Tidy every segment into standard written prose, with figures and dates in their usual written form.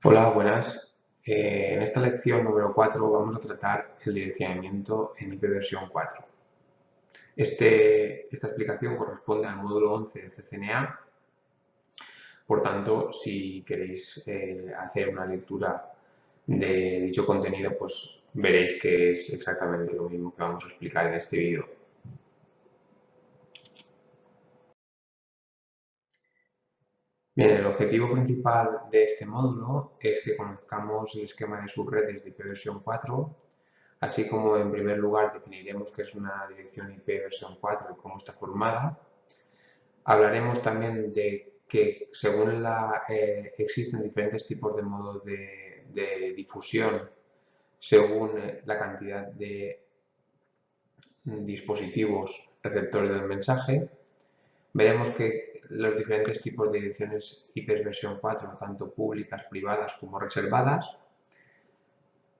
Hola, buenas. En esta lección número 4 vamos a tratar el direccionamiento en IP versión 4. Esta explicación corresponde al módulo 11 de CCNA. Por tanto, si queréis hacer una lectura de dicho contenido, pues veréis que es exactamente lo mismo que vamos a explicar en este vídeo. Bien, el objetivo principal de este módulo es que conozcamos el esquema de subredes de IP versión 4. Así como, en primer lugar, definiremos qué es una dirección IP versión 4 y cómo está formada. Hablaremos también de que, según existen diferentes tipos de modos de difusión según la cantidad de dispositivos receptores del mensaje. Veremos que los diferentes tipos de direcciones IP versión 4, tanto públicas, privadas como reservadas.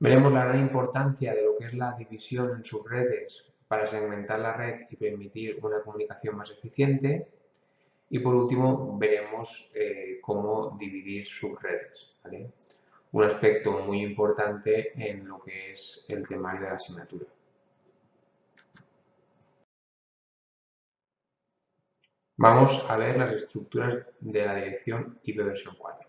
Veremos la gran importancia de lo que es la división en subredes para segmentar la red y permitir una comunicación más eficiente. Y por último, veremos cómo dividir subredes, ¿vale? Un aspecto muy importante en lo que es el temario de la asignatura. Vamos a ver las estructuras de la dirección IP versión 4.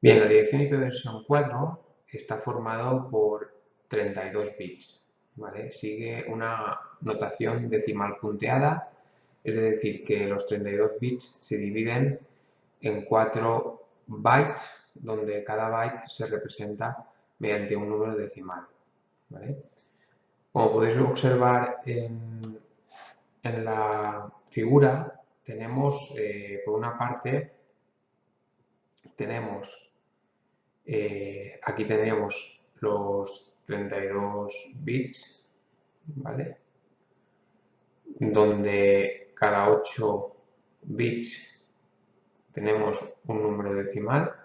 Bien, la dirección IP versión 4 está formado por 32 bits, ¿vale? Sigue una notación decimal punteada, es decir, que los 32 bits se dividen en 4 bytes, donde cada byte se representa mediante un número decimal, ¿vale? Como podéis observar en la figura, tenemos, por una parte, aquí tendríamos los 32 bits, ¿vale? Donde cada 8 bits tenemos un número decimal,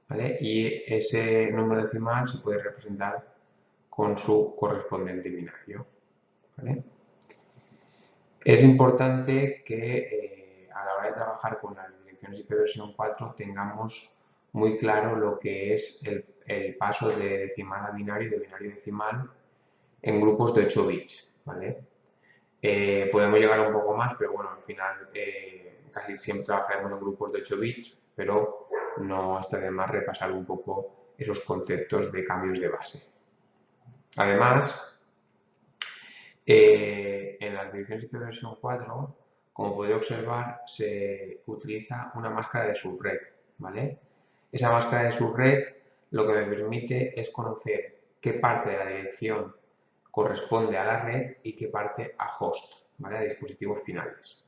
¿vale? Y ese número decimal se puede representar con su correspondiente binario, ¿vale? Es importante que a la hora de trabajar con las direcciones IP versión 4 tengamos muy claro lo que es el paso de decimal a binario y de binario a decimal en grupos de 8 bits, ¿vale? Podemos llegar a un poco más, pero bueno, al final casi siempre trabajaremos en grupos de 8 bits, pero no está de más repasar un poco esos conceptos de cambios de base. Además, en las direcciones IP versión 4, como podéis observar, se utiliza una máscara de subred, ¿vale? Esa máscara de subred lo que me permite es conocer qué parte de la dirección corresponde a la red y qué parte a host, ¿vale? A dispositivos finales.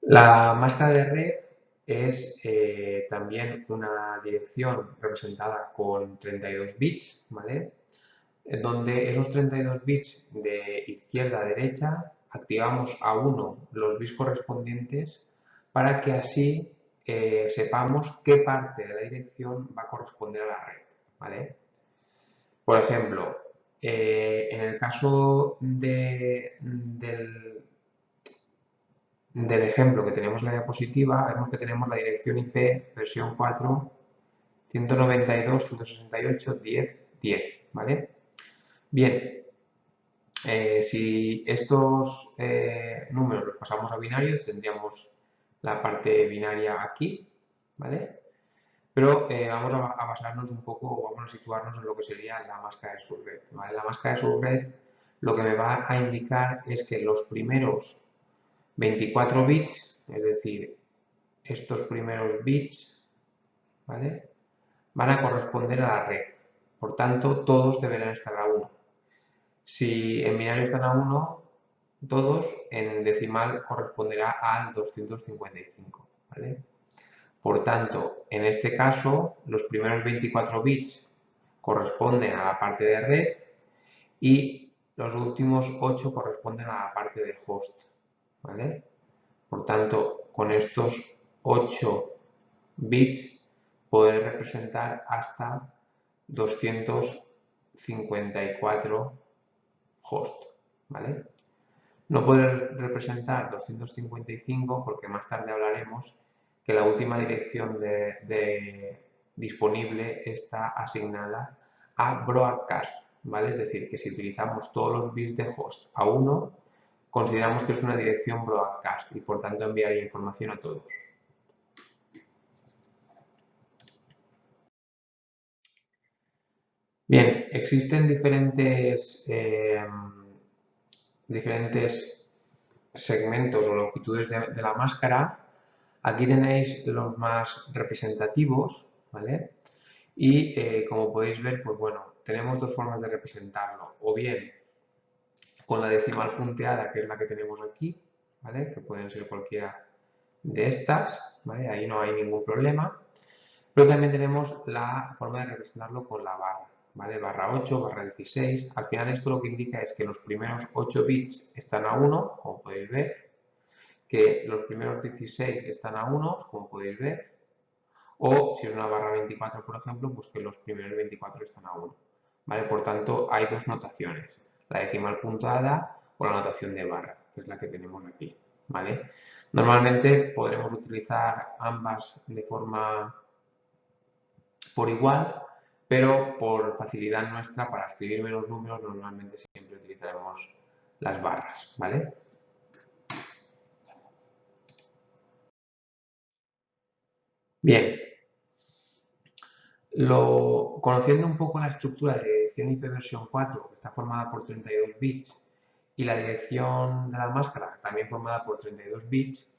La máscara de red es también una dirección representada con 32 bits, ¿vale? Donde en los 32 bits de izquierda a derecha activamos a uno los bits correspondientes para que así sepamos qué parte de la dirección va a corresponder a la red, ¿vale? Por ejemplo, en el caso del ejemplo que tenemos en la diapositiva, vemos que tenemos la dirección IP versión 4, 192.168.10.10, ¿vale? Bien, si estos números los pasamos a binarios, tendríamos la parte binaria aquí, ¿vale? Pero vamos a basarnos un poco, vamos a situarnos en lo que sería la máscara de subred, ¿vale? La máscara de subred lo que me va a indicar es que los primeros 24 bits, es decir, estos primeros bits, ¿vale? Van a corresponder a la red. Por tanto, todos deberán estar a 1. Si en binario están a 1, todos, en decimal corresponderá al 255, ¿vale? Por tanto, en este caso, los primeros 24 bits corresponden a la parte de red y los últimos 8 corresponden a la parte de host, ¿vale? Por tanto, con estos 8 bits poder representar hasta 254 host, ¿vale? No puede representar 255 porque más tarde hablaremos que la última dirección disponible está asignada a broadcast, ¿vale? Es decir, que si utilizamos todos los bits de host a 1, consideramos que es una dirección broadcast y por tanto enviaría información a todos. Bien, existen diferentes segmentos o longitudes de la máscara. Aquí tenéis los más representativos, ¿vale? Y como podéis ver, pues bueno, tenemos dos formas de representarlo. O bien con la decimal punteada, que es la que tenemos aquí, ¿vale? Que pueden ser cualquiera de estas, ¿vale? Ahí no hay ningún problema. Pero también tenemos la forma de representarlo con la barra, ¿vale? Barra 8, barra 16. Al final esto lo que indica es que los primeros 8 bits están a 1, como podéis ver, que los primeros 16 están a 1, como podéis ver, o si es una barra 24, por ejemplo, pues que los primeros 24 están a 1. ¿Vale? Por tanto, hay dos notaciones, la decimal puntuada o la notación de barra, que es la que tenemos aquí. ¿Vale? Normalmente podremos utilizar ambas de forma por igual, pero por facilidad nuestra para escribir menos números normalmente siempre utilizaremos las barras. ¿Vale? Bien, conociendo un poco la estructura de dirección IP versión 4, que está formada por 32 bits, y la dirección de la máscara, también formada por 32 bits,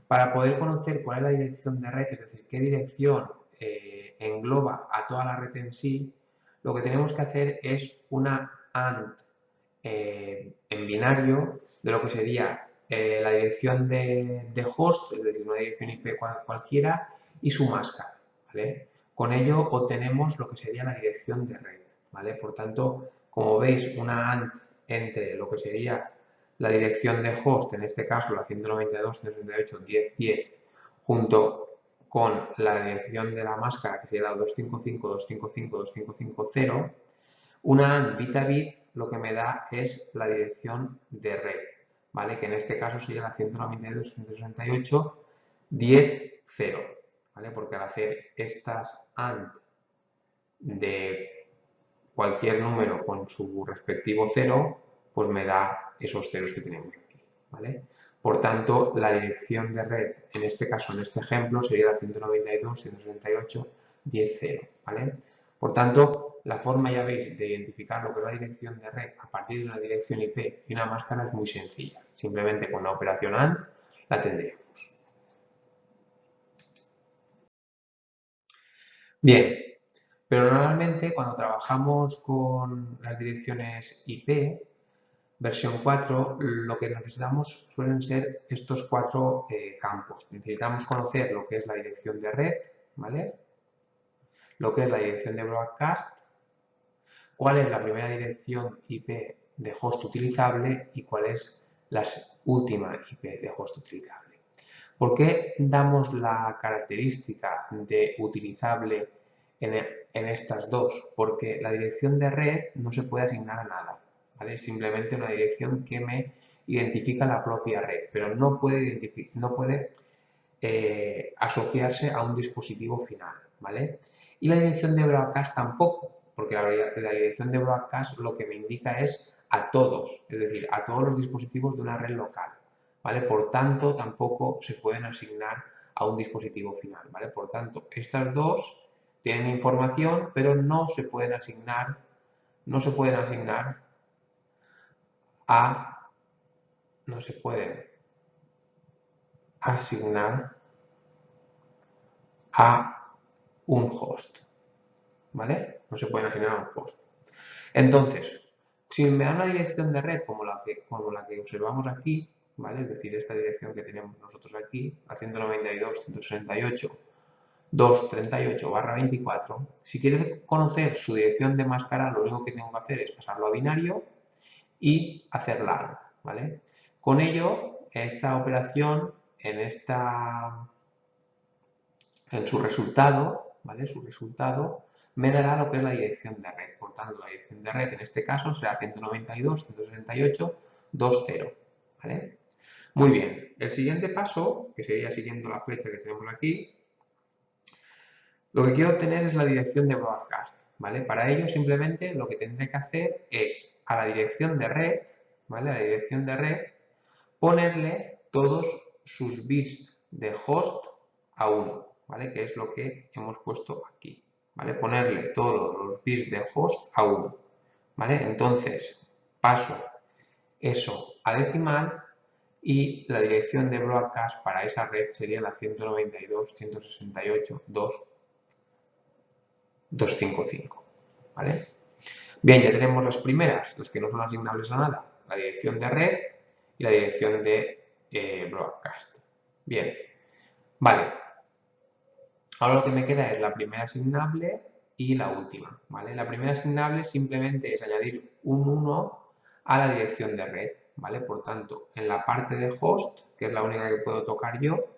para poder conocer cuál es la dirección de red, es decir, qué dirección engloba a toda la red en sí, lo que tenemos que hacer es una AND en binario de lo que sería la dirección de host, es decir, una dirección IP cualquiera, y su máscara. ¿Vale? Con ello obtenemos lo que sería la dirección de red. ¿Vale? Por tanto, como veis, una AND entre lo que sería la dirección de host, en este caso la 192.168.10.10, junto con la dirección de la máscara, que sería la 255.255.255.0, una AND bit a bit lo que me da es la dirección de red, ¿vale? Que en este caso sería la 192.168.10.0, ¿vale? Porque al hacer estas AND de cualquier número con su respectivo cero, pues me da esos ceros que tenemos aquí, ¿vale? Por tanto, la dirección de red, en este caso, en este ejemplo, sería la 192.168.10.0, ¿vale? Por tanto, la forma, ya veis, de identificar lo que es la dirección de red a partir de una dirección IP y una máscara es muy sencilla. Simplemente con la operación AND la tendríamos. Bien, pero normalmente cuando trabajamos con las direcciones IP, versión 4, lo que necesitamos suelen ser estos cuatro campos. Necesitamos conocer lo que es la dirección de red, ¿vale? Lo que es la dirección de broadcast, cuál es la primera dirección IP de host utilizable y cuál es la última IP de host utilizable. ¿Por qué damos la característica de utilizable en estas dos? Porque la dirección de red no se puede asignar a nada, ¿vale? Es simplemente una dirección que me identifica la propia red, pero no puede asociarse a un dispositivo final, ¿vale? Y la dirección de broadcast tampoco, porque la dirección de broadcast lo que me indica es a todos, es decir, a todos los dispositivos de una red local, ¿vale? Por tanto, tampoco se pueden asignar a un dispositivo final, ¿vale? Por tanto, estas dos tienen información, pero no se pueden asignar a, no se pueden asignar a un host, ¿vale? No se pueden asignar a un host. Entonces, si me da una dirección de red como la que observamos aquí, ¿vale? Es decir, esta dirección que tenemos nosotros aquí, la 192.168.238/24, si quieres conocer su dirección de máscara, lo único que tengo que hacer es pasarlo a binario y hacer LAN, ¿vale? Con ello, esta operación, en su resultado, ¿vale? Su resultado me dará lo que es la dirección de red. Por tanto, la dirección de red en este caso será 192.168.20. ¿vale? Muy bien, el siguiente paso, que sería siguiendo la flecha que tenemos aquí, lo que quiero obtener es la dirección de broadcast, ¿vale? Para ello simplemente lo que tendré que hacer es a la dirección de red, ¿vale? A la dirección de red, ponerle todos sus bits de host a 1, ¿vale? Que es lo que hemos puesto aquí, ¿vale? Ponerle todos los bits de host a 1, ¿vale? Entonces paso eso a decimal y la dirección de broadcast para esa red sería la 192.168.255, ¿vale? Bien, ya tenemos las primeras, las que no son asignables a nada, la dirección de red y la dirección de broadcast. Bien, vale. Ahora lo que me queda es la primera asignable y la última, ¿vale? La primera asignable simplemente es añadir un 1 a la dirección de red, ¿vale? Por tanto, en la parte de host, que es la única que puedo tocar yo,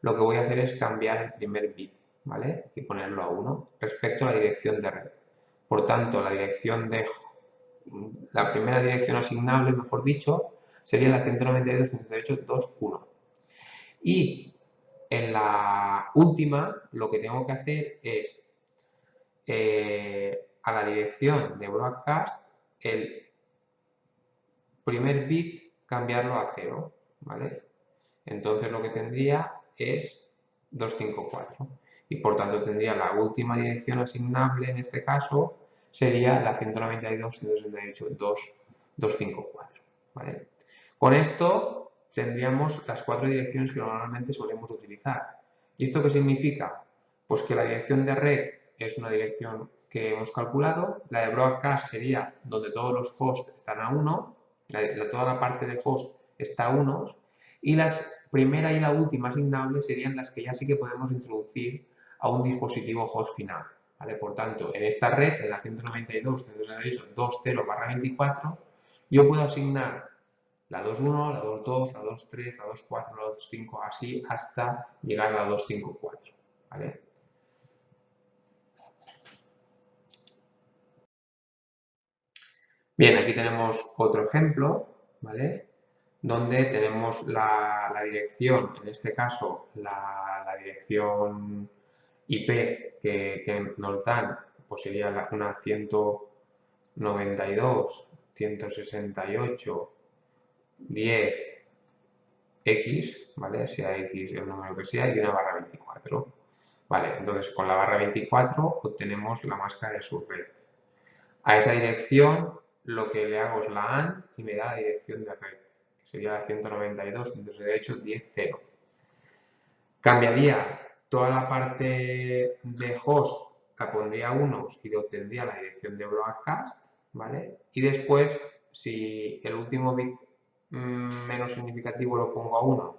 lo que voy a hacer es cambiar el primer bit, ¿vale? Y ponerlo a 1 respecto a la dirección de red. Por tanto, la primera dirección asignable, mejor dicho, sería la 192.168.2.1. Y en la última, lo que tengo que hacer es a la dirección de broadcast, el primer bit cambiarlo a 0, ¿vale? Entonces lo que tendría es 254 y por tanto tendría la última dirección asignable en este caso sería la 192.168.254, ¿vale? Con esto tendríamos las 4 direcciones que normalmente solemos utilizar. ¿Y esto qué significa? Pues que la dirección de red es una dirección que hemos calculado, la de broadcast sería donde todos los hosts están a 1, toda la parte de host está a 1, y la primera y la última asignable serían las que ya sí que podemos introducir a un dispositivo host final, ¿vale? Por tanto, en esta red, en la 192.168.20/24, yo puedo asignar la 2.1, la 2.2, la 2.3, la 2.4, la 2.5, así hasta llegar a la 2.5.4, ¿vale? Bien, aquí tenemos otro ejemplo, ¿vale? Donde tenemos la dirección, en este caso la dirección IP que nos dan, pues sería una 192.168.10x, ¿vale? Sea x el número que sea, y una /24. Vale, entonces con la /24 obtenemos la máscara de subred. A esa dirección lo que le hago es la AND y me da la dirección de red, que sería la 192.168.10.0. Cambiaría toda la parte de host, la pondría a 1 y obtendría la dirección de broadcast, ¿vale? Y después, si el último bit menos significativo lo pongo a 1,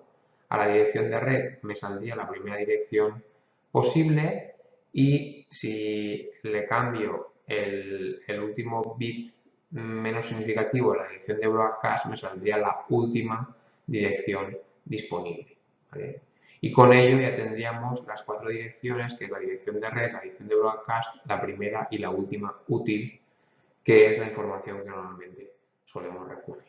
a la dirección de red me saldría la primera dirección posible, y si le cambio el último bit menos significativo a la dirección de broadcast, me saldría la última dirección disponible, ¿vale? Y con ello ya tendríamos las 4 direcciones, que es la dirección de red, la dirección de broadcast, la primera y la última útil, que es la información que normalmente solemos recurrir.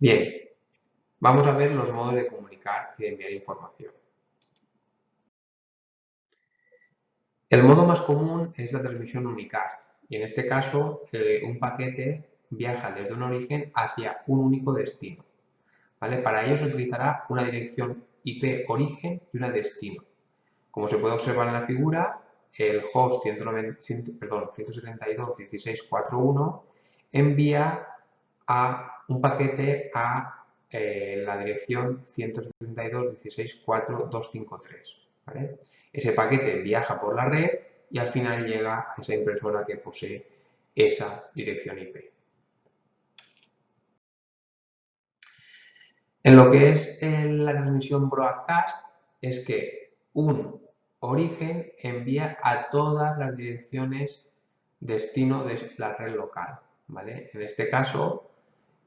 Bien, vamos a ver los modos de comunicar y de enviar información. El modo más común es la transmisión unicast, y en este caso un paquete viaja desde un origen hacia un único destino, ¿vale? Para ello se utilizará una dirección IP origen y una destino. Como se puede observar en la figura, el host 172.16.4.1 envía un paquete a la dirección 172.16.4.253, ¿vale? Ese paquete viaja por la red y al final llega a esa impresora que posee esa dirección IP. En lo que es la transmisión broadcast, es que un origen envía a todas las direcciones destino de la red local, ¿vale? En este caso,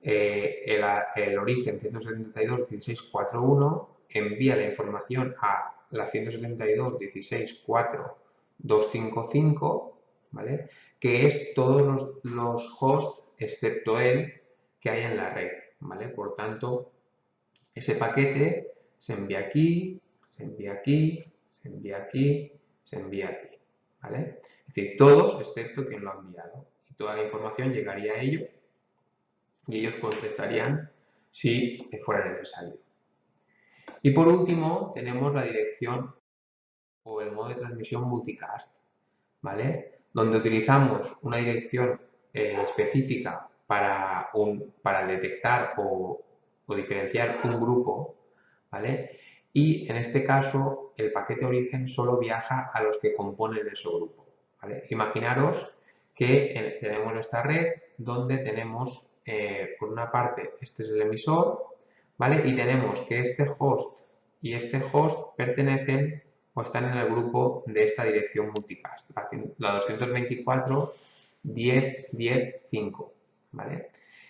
el origen 172.16.4.1 envía la información a la 172.16.4.255 ¿vale? Que es todos los hosts, excepto él, que hay en la red, ¿vale? Por tanto, ese paquete se envía aquí, se envía aquí, se envía aquí, se envía aquí, ¿vale? Es decir, todos excepto quien lo ha enviado. Y toda la información llegaría a ellos y ellos contestarían si fuera necesario. Y por último, tenemos la dirección o el modo de transmisión multicast, ¿vale? Donde utilizamos una dirección específica para detectar o diferenciar un grupo, ¿vale? Y en este caso, el paquete origen solo viaja a los que componen ese grupo, ¿vale? Imaginaros que tenemos esta red donde tenemos, por una parte, este es el emisor, ¿vale? Y tenemos que este host y este host pertenecen o están en el grupo de esta dirección multicast, la 224.10.10.5, ¿vale?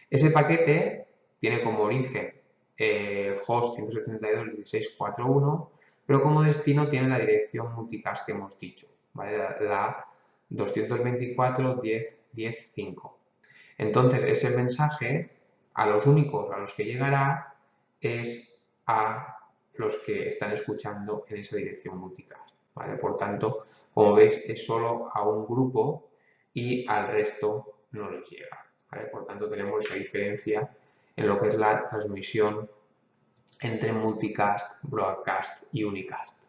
Ese paquete tiene como origen el host 172.16.4.1, pero como destino tiene la dirección multicast que hemos dicho, ¿vale? La 224.10.10.5. Entonces, ese mensaje a los únicos a los que llegará es a los que están escuchando en esa dirección multicast, ¿vale? Por tanto, como veis, es solo a un grupo y al resto no les llega, ¿vale? Por tanto, tenemos esa diferencia en lo que es la transmisión entre multicast, broadcast y unicast.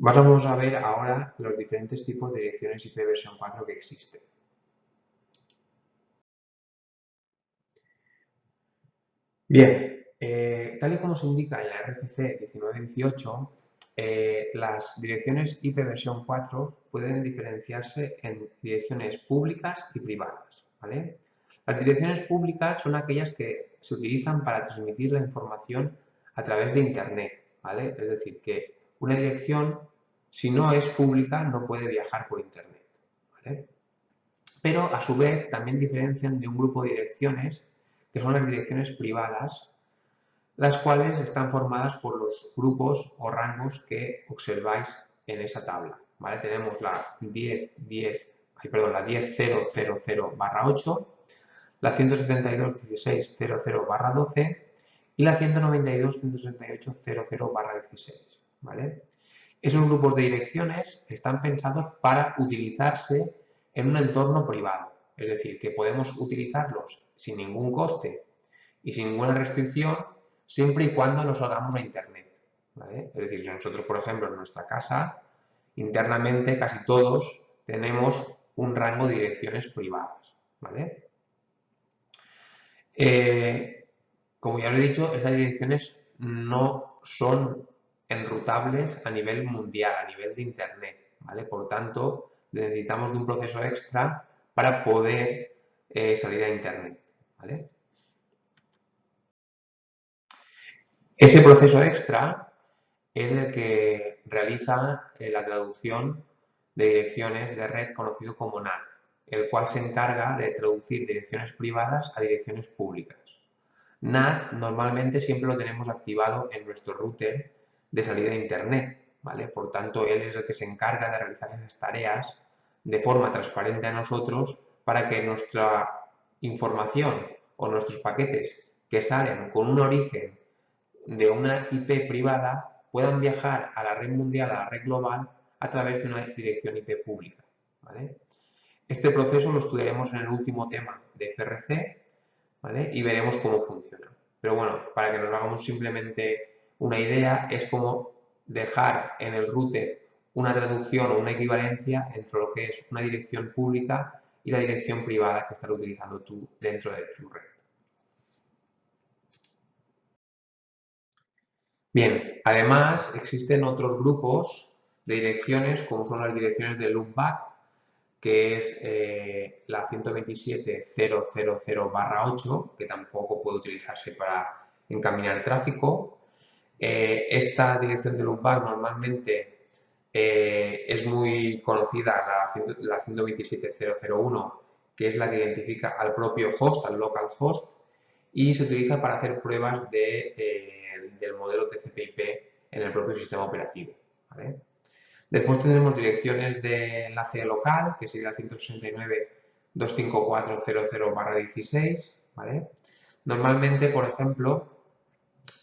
Vamos a ver ahora los diferentes tipos de direcciones IP versión 4 que existen. Bien, tal y como se indica en la RFC 1918, las direcciones IP versión 4 pueden diferenciarse en direcciones públicas y privadas, ¿vale? Las direcciones públicas son aquellas que se utilizan para transmitir la información a través de Internet, ¿vale? Es decir, que una dirección, si no es pública, no puede viajar por Internet, ¿vale? Pero a su vez también diferencian de un grupo de direcciones que son las direcciones privadas, las cuales están formadas por los grupos o rangos que observáis en esa tabla, ¿vale? Tenemos la 10.000/8, la 172.16.00/12 y la 192.168.00/16, ¿vale? Esos grupos de direcciones están pensados para utilizarse en un entorno privado, es decir, que podemos utilizarlos sin ningún coste y sin ninguna restricción siempre y cuando los hagamos a Internet, ¿vale? Es decir, si nosotros, por ejemplo, en nuestra casa, internamente casi todos tenemos un rango de direcciones privadas, ¿vale? Como ya os he dicho, estas direcciones no son enrutables a nivel mundial, a nivel de Internet, ¿vale? Por tanto, necesitamos de un proceso extra para poder salir a Internet, ¿vale? Ese proceso extra es el que realiza la traducción de direcciones de red conocido como NAT, el cual se encarga de traducir direcciones privadas a direcciones públicas. NAT normalmente siempre lo tenemos activado en nuestro router de salida a Internet, ¿vale? Por tanto, él es el que se encarga de realizar esas tareas de forma transparente a nosotros para que nuestra información o nuestros paquetes que salen con un origen de una IP privada puedan viajar a la red mundial, a la red global, a través de una dirección IP pública, ¿vale? Este proceso lo estudiaremos en el último tema de FRC, ¿vale? Y veremos cómo funciona. Pero bueno, para que nos hagamos simplemente una idea, es como dejar en el router una traducción o una equivalencia entre lo que es una dirección pública y la dirección privada que estás utilizando tú dentro de tu red. Bien, además existen otros grupos de direcciones como son las direcciones de loopback, que es la 127.000/8, que tampoco puede utilizarse para encaminar tráfico. Esta dirección de loopback normalmente es muy conocida, la 127.001, que es la que identifica al propio host, al localhost, y se utiliza para hacer pruebas del modelo TCP/IP en el propio sistema operativo, ¿vale? Después tendremos direcciones de enlace local, que sería 169.254.00/16, ¿vale? Normalmente, por ejemplo,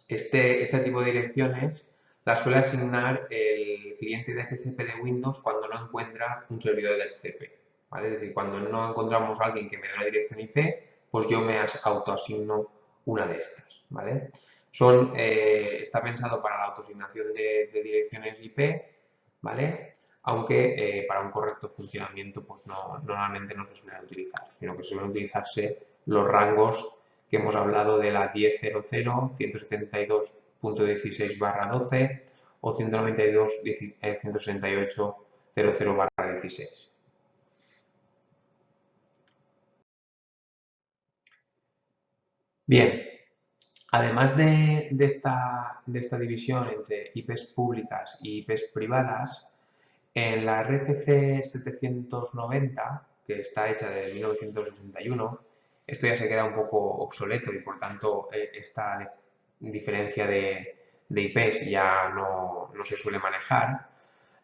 este tipo de direcciones las suele asignar el cliente de DHCP de Windows cuando no encuentra un servidor de DHCP, ¿vale? Es decir, cuando no encontramos a alguien que me dé una dirección IP, pues yo me autoasigno una de estas, ¿vale? Está pensado para la autoasignación de direcciones IP, ¿vale? Aunque para un correcto funcionamiento pues normalmente no se suelen utilizar, sino que suelen utilizarse los rangos que hemos hablado de la 10.00, 172.16/12 o 192.168.00/16. Bien, además de esta división entre IPs públicas y IPs privadas, en la RFC 790, que está hecha de 1961, esto ya se queda un poco obsoleto y por tanto esta diferencia de IPs ya no se suele manejar.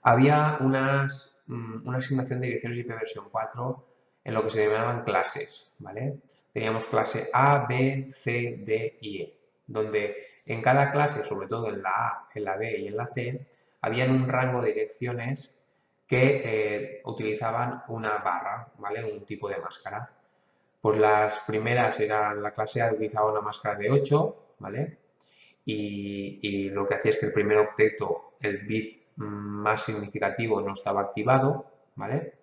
Había una asignación de direcciones IP versión 4 en lo que se llamaban clases, ¿vale? Teníamos clase A, B, C, D y E, donde en cada clase, sobre todo en la A, en la B y en la C, habían un rango de direcciones que utilizaban una barra, ¿vale? Un tipo de máscara. Pues las primeras eran, la clase A utilizaba una máscara de 8, ¿vale? Y lo que hacía es que el primer octeto, el bit más significativo no estaba activado, ¿vale?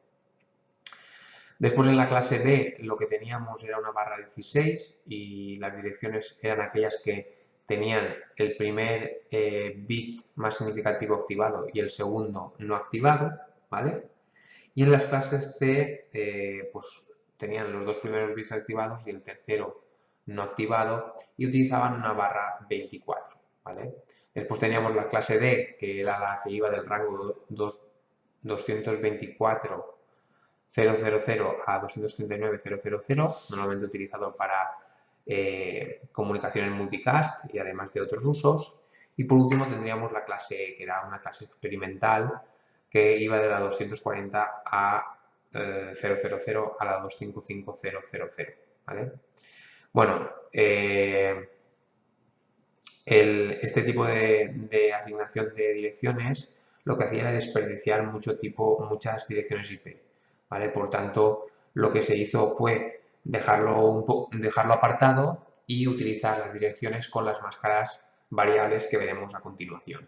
Después en la clase B lo que teníamos era una barra 16 y las direcciones eran aquellas que tenían el primer bit más significativo activado y el segundo no activado, ¿vale? Y en las clases C pues tenían los dos primeros bits activados y el tercero no activado y utilizaban una barra 24, ¿vale? Después teníamos la clase D, que era la que iba del rango 224.000 a 239.000, normalmente utilizado para comunicaciones multicast y además de otros usos. Y por último tendríamos la clase E, que era una clase experimental que iba de la 240 a 000 a la 255.000, ¿vale? Bueno, este tipo de asignación de direcciones lo que hacía era desperdiciar muchas direcciones IP, ¿vale? Por tanto, lo que se hizo fue dejarlo apartado y utilizar las direcciones con las máscaras variables que veremos a continuación.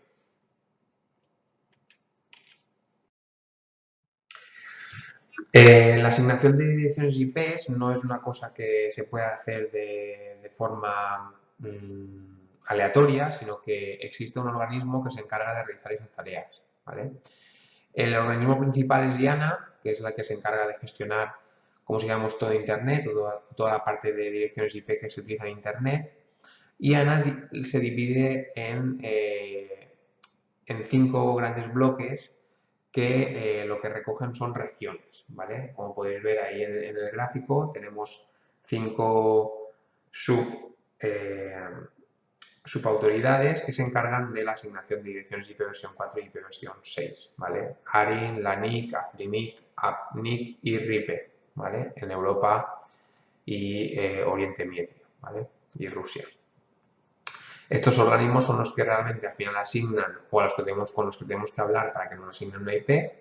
La asignación de direcciones IP no es una cosa que se pueda hacer de forma aleatoria, sino que existe un organismo que se encarga de realizar esas tareas, ¿vale? El organismo principal es IANA, que es la que se encarga de gestionar, como si llamamos, todo Internet, toda la parte de direcciones IP que se utiliza en Internet. IANA se divide en 5 grandes bloques que lo que recogen son regiones, ¿vale? Como podéis ver ahí en el gráfico, tenemos 5 subautoridades que se encargan de la asignación de direcciones IP versión 4 y IP versión 6, ¿vale? ARIN, LANIC, AFRINIC, APNIC y RIPE, ¿vale? En Europa y Oriente Medio, ¿vale? Y Rusia. Estos organismos son los que realmente al final asignan o a los que con los que tenemos que hablar para que nos asignen una IP,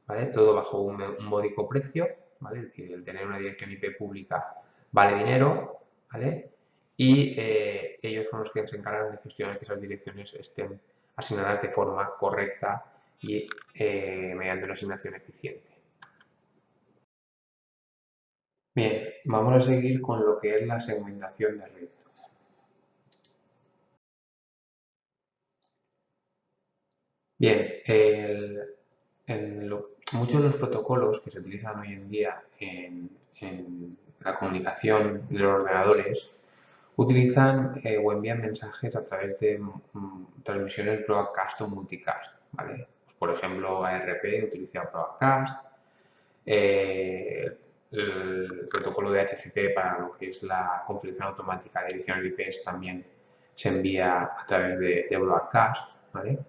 ¿vale? Todo bajo un módico precio, ¿vale? Es decir, el tener una dirección IP pública vale dinero, ¿vale? Y ellos son los que se encargan de gestionar que esas direcciones estén asignadas de forma correcta y mediante una asignación eficiente. Bien, vamos a seguir con lo que es la segmentación de red. Bien, muchos de los protocolos que se utilizan hoy en día en la comunicación de los ordenadores utilizan o envían mensajes a través de transmisiones broadcast o multicast, ¿vale? Pues, por ejemplo, ARP utiliza broadcast, el protocolo de HCP para lo que es la configuración automática de ediciones de IPs también se envía a través de broadcast, ¿vale?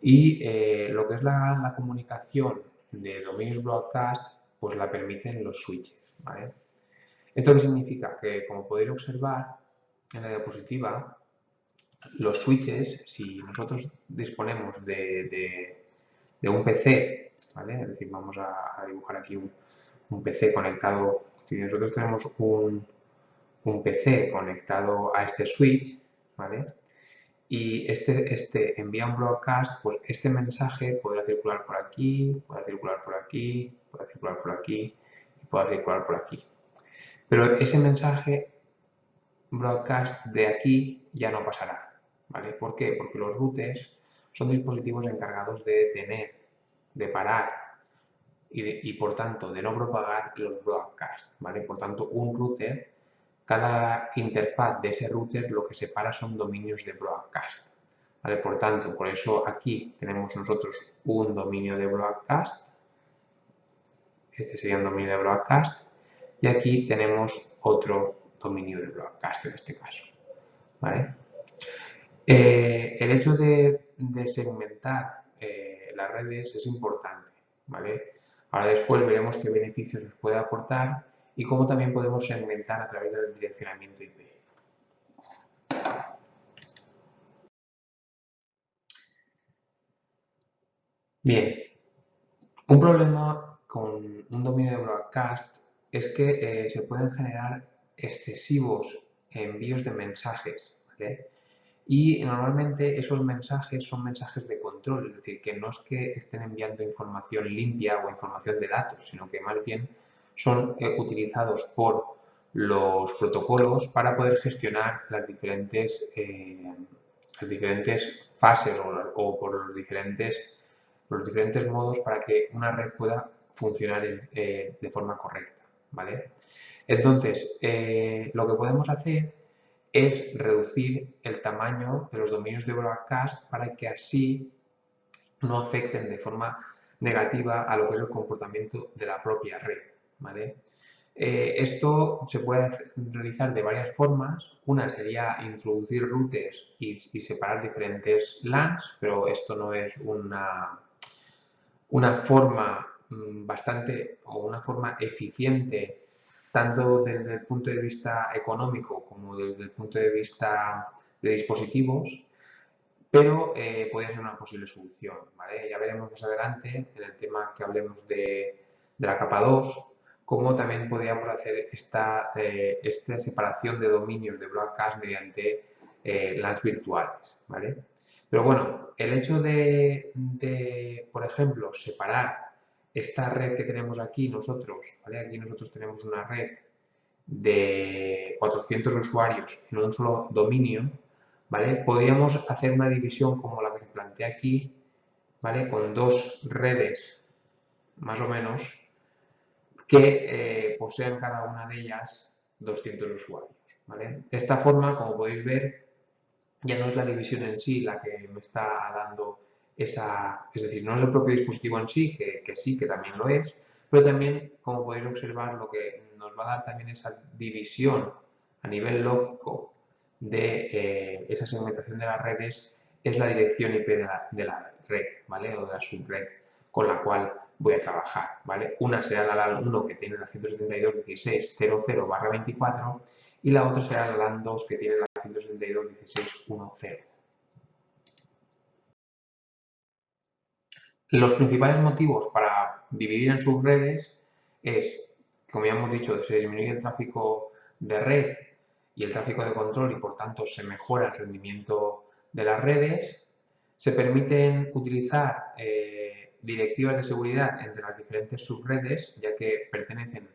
Y lo que es la comunicación de dominios broadcast, pues la permiten los switches, ¿vale? ¿Esto qué significa? Que, como podéis observar en la diapositiva, los switches, si nosotros disponemos de un PC, ¿vale? Es decir, vamos a dibujar aquí un PC conectado. Si nosotros tenemos un PC conectado a este switch, ¿vale? Y este envía un broadcast, pues este mensaje podrá circular por aquí, podrá circular por aquí, podrá circular por aquí y podrá circular por aquí. Pero ese mensaje broadcast de aquí ya no pasará, ¿vale? ¿Por qué? Porque los routers son dispositivos encargados de detener, de parar y por tanto de no propagar los broadcasts, ¿vale? Por tanto, un router, cada interfaz de ese router lo que separa son dominios de broadcast, ¿vale? Por tanto, por eso aquí tenemos nosotros un dominio de broadcast, este sería un dominio de broadcast, y aquí tenemos otro dominio de broadcast en este caso, ¿vale? El hecho de segmentar las redes es importante, ¿vale? Ahora después veremos qué beneficios nos puede aportar y cómo también podemos segmentar a través del direccionamiento IP. Bien, un problema con un dominio de broadcast es que se pueden generar excesivos envíos de mensajes, ¿vale? Y normalmente esos mensajes son mensajes de control, es decir, que no es que estén enviando información limpia o información de datos, sino que más bien son utilizados por los protocolos para poder gestionar las diferentes fases o por los diferentes modos para que una red pueda funcionar de forma correcta, ¿vale? Entonces, lo que podemos hacer es reducir el tamaño de los dominios de broadcast para que así no afecten de forma negativa a lo que es el comportamiento de la propia red, ¿vale? Esto se puede realizar de varias formas. Una sería introducir routers y separar diferentes LANs, pero esto no es una forma bastante o una forma eficiente tanto desde el punto de vista económico como desde el punto de vista de dispositivos, pero puede ser una posible solución, ¿vale? Ya veremos más adelante en el tema que hablemos de la capa 2, cómo también podríamos hacer esta separación de dominios de broadcast mediante LANs virtuales, ¿vale? Pero bueno, el hecho por ejemplo, separar esta red que tenemos aquí nosotros, ¿vale? Aquí nosotros tenemos una red de 400 usuarios en un solo dominio, ¿vale? Podríamos hacer una división como la que se plantea aquí, ¿vale? Con dos redes, más o menos, que posean cada una de ellas 200 usuarios, ¿vale? De esta forma, como podéis ver, ya no es la división en sí la que me está dando es decir, no es el propio dispositivo en sí, que sí, que también lo es, pero también, como podéis observar, lo que nos va a dar también esa división a nivel lógico de esa segmentación de las redes es la dirección IP de la red, ¿vale? O de la subred con la cual voy a trabajar, ¿vale? Una será la LAN 1 que tiene la 172.16.00/24 y la otra será la LAN 2 que tiene la 172.16.10. Los principales motivos para dividir en subredes es, como ya hemos dicho, se disminuye el tráfico de red y el tráfico de control y por tanto se mejora el rendimiento de las redes. Se permiten utilizar directivas de seguridad entre las diferentes subredes, ya que pertenecen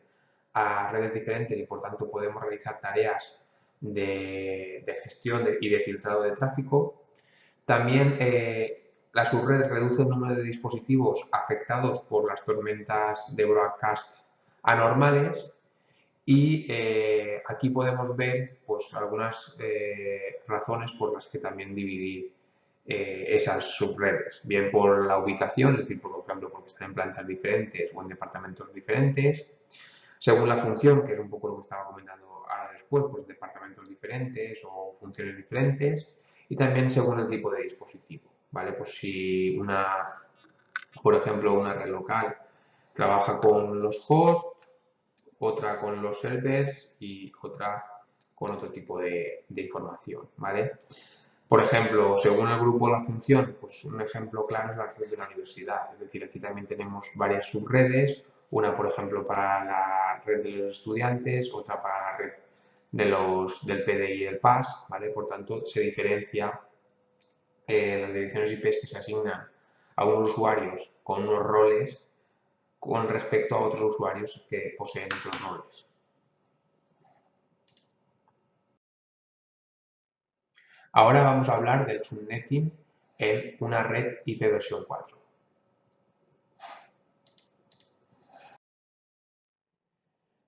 a redes diferentes y por tanto podemos realizar tareas de gestión y de filtrado de tráfico. También la subred reduce el número de dispositivos afectados por las tormentas de broadcast anormales y aquí podemos ver pues, algunas razones por las que también dividir esas subredes, bien por la ubicación, es decir, por ejemplo, porque están en plantas diferentes o en departamentos diferentes, según la función, que es un poco lo que estaba comentando ahora después, departamentos diferentes o funciones diferentes, y también según el tipo de dispositivo. ¿vale? Pues si por ejemplo, una red local trabaja con los hosts, otra con los servers y otra con otro tipo de información, ¿vale? Por ejemplo, según el grupo de la función, pues un ejemplo claro es la red de la universidad. Es decir, aquí también tenemos varias subredes, una, por ejemplo, para la red de los estudiantes, otra para la red del PDI y del PAS, ¿vale? Por tanto, se diferencia las direcciones IP que se asignan a unos usuarios con unos roles con respecto a otros usuarios que poseen otros roles. Ahora vamos a hablar del subnetting en una red IP versión 4.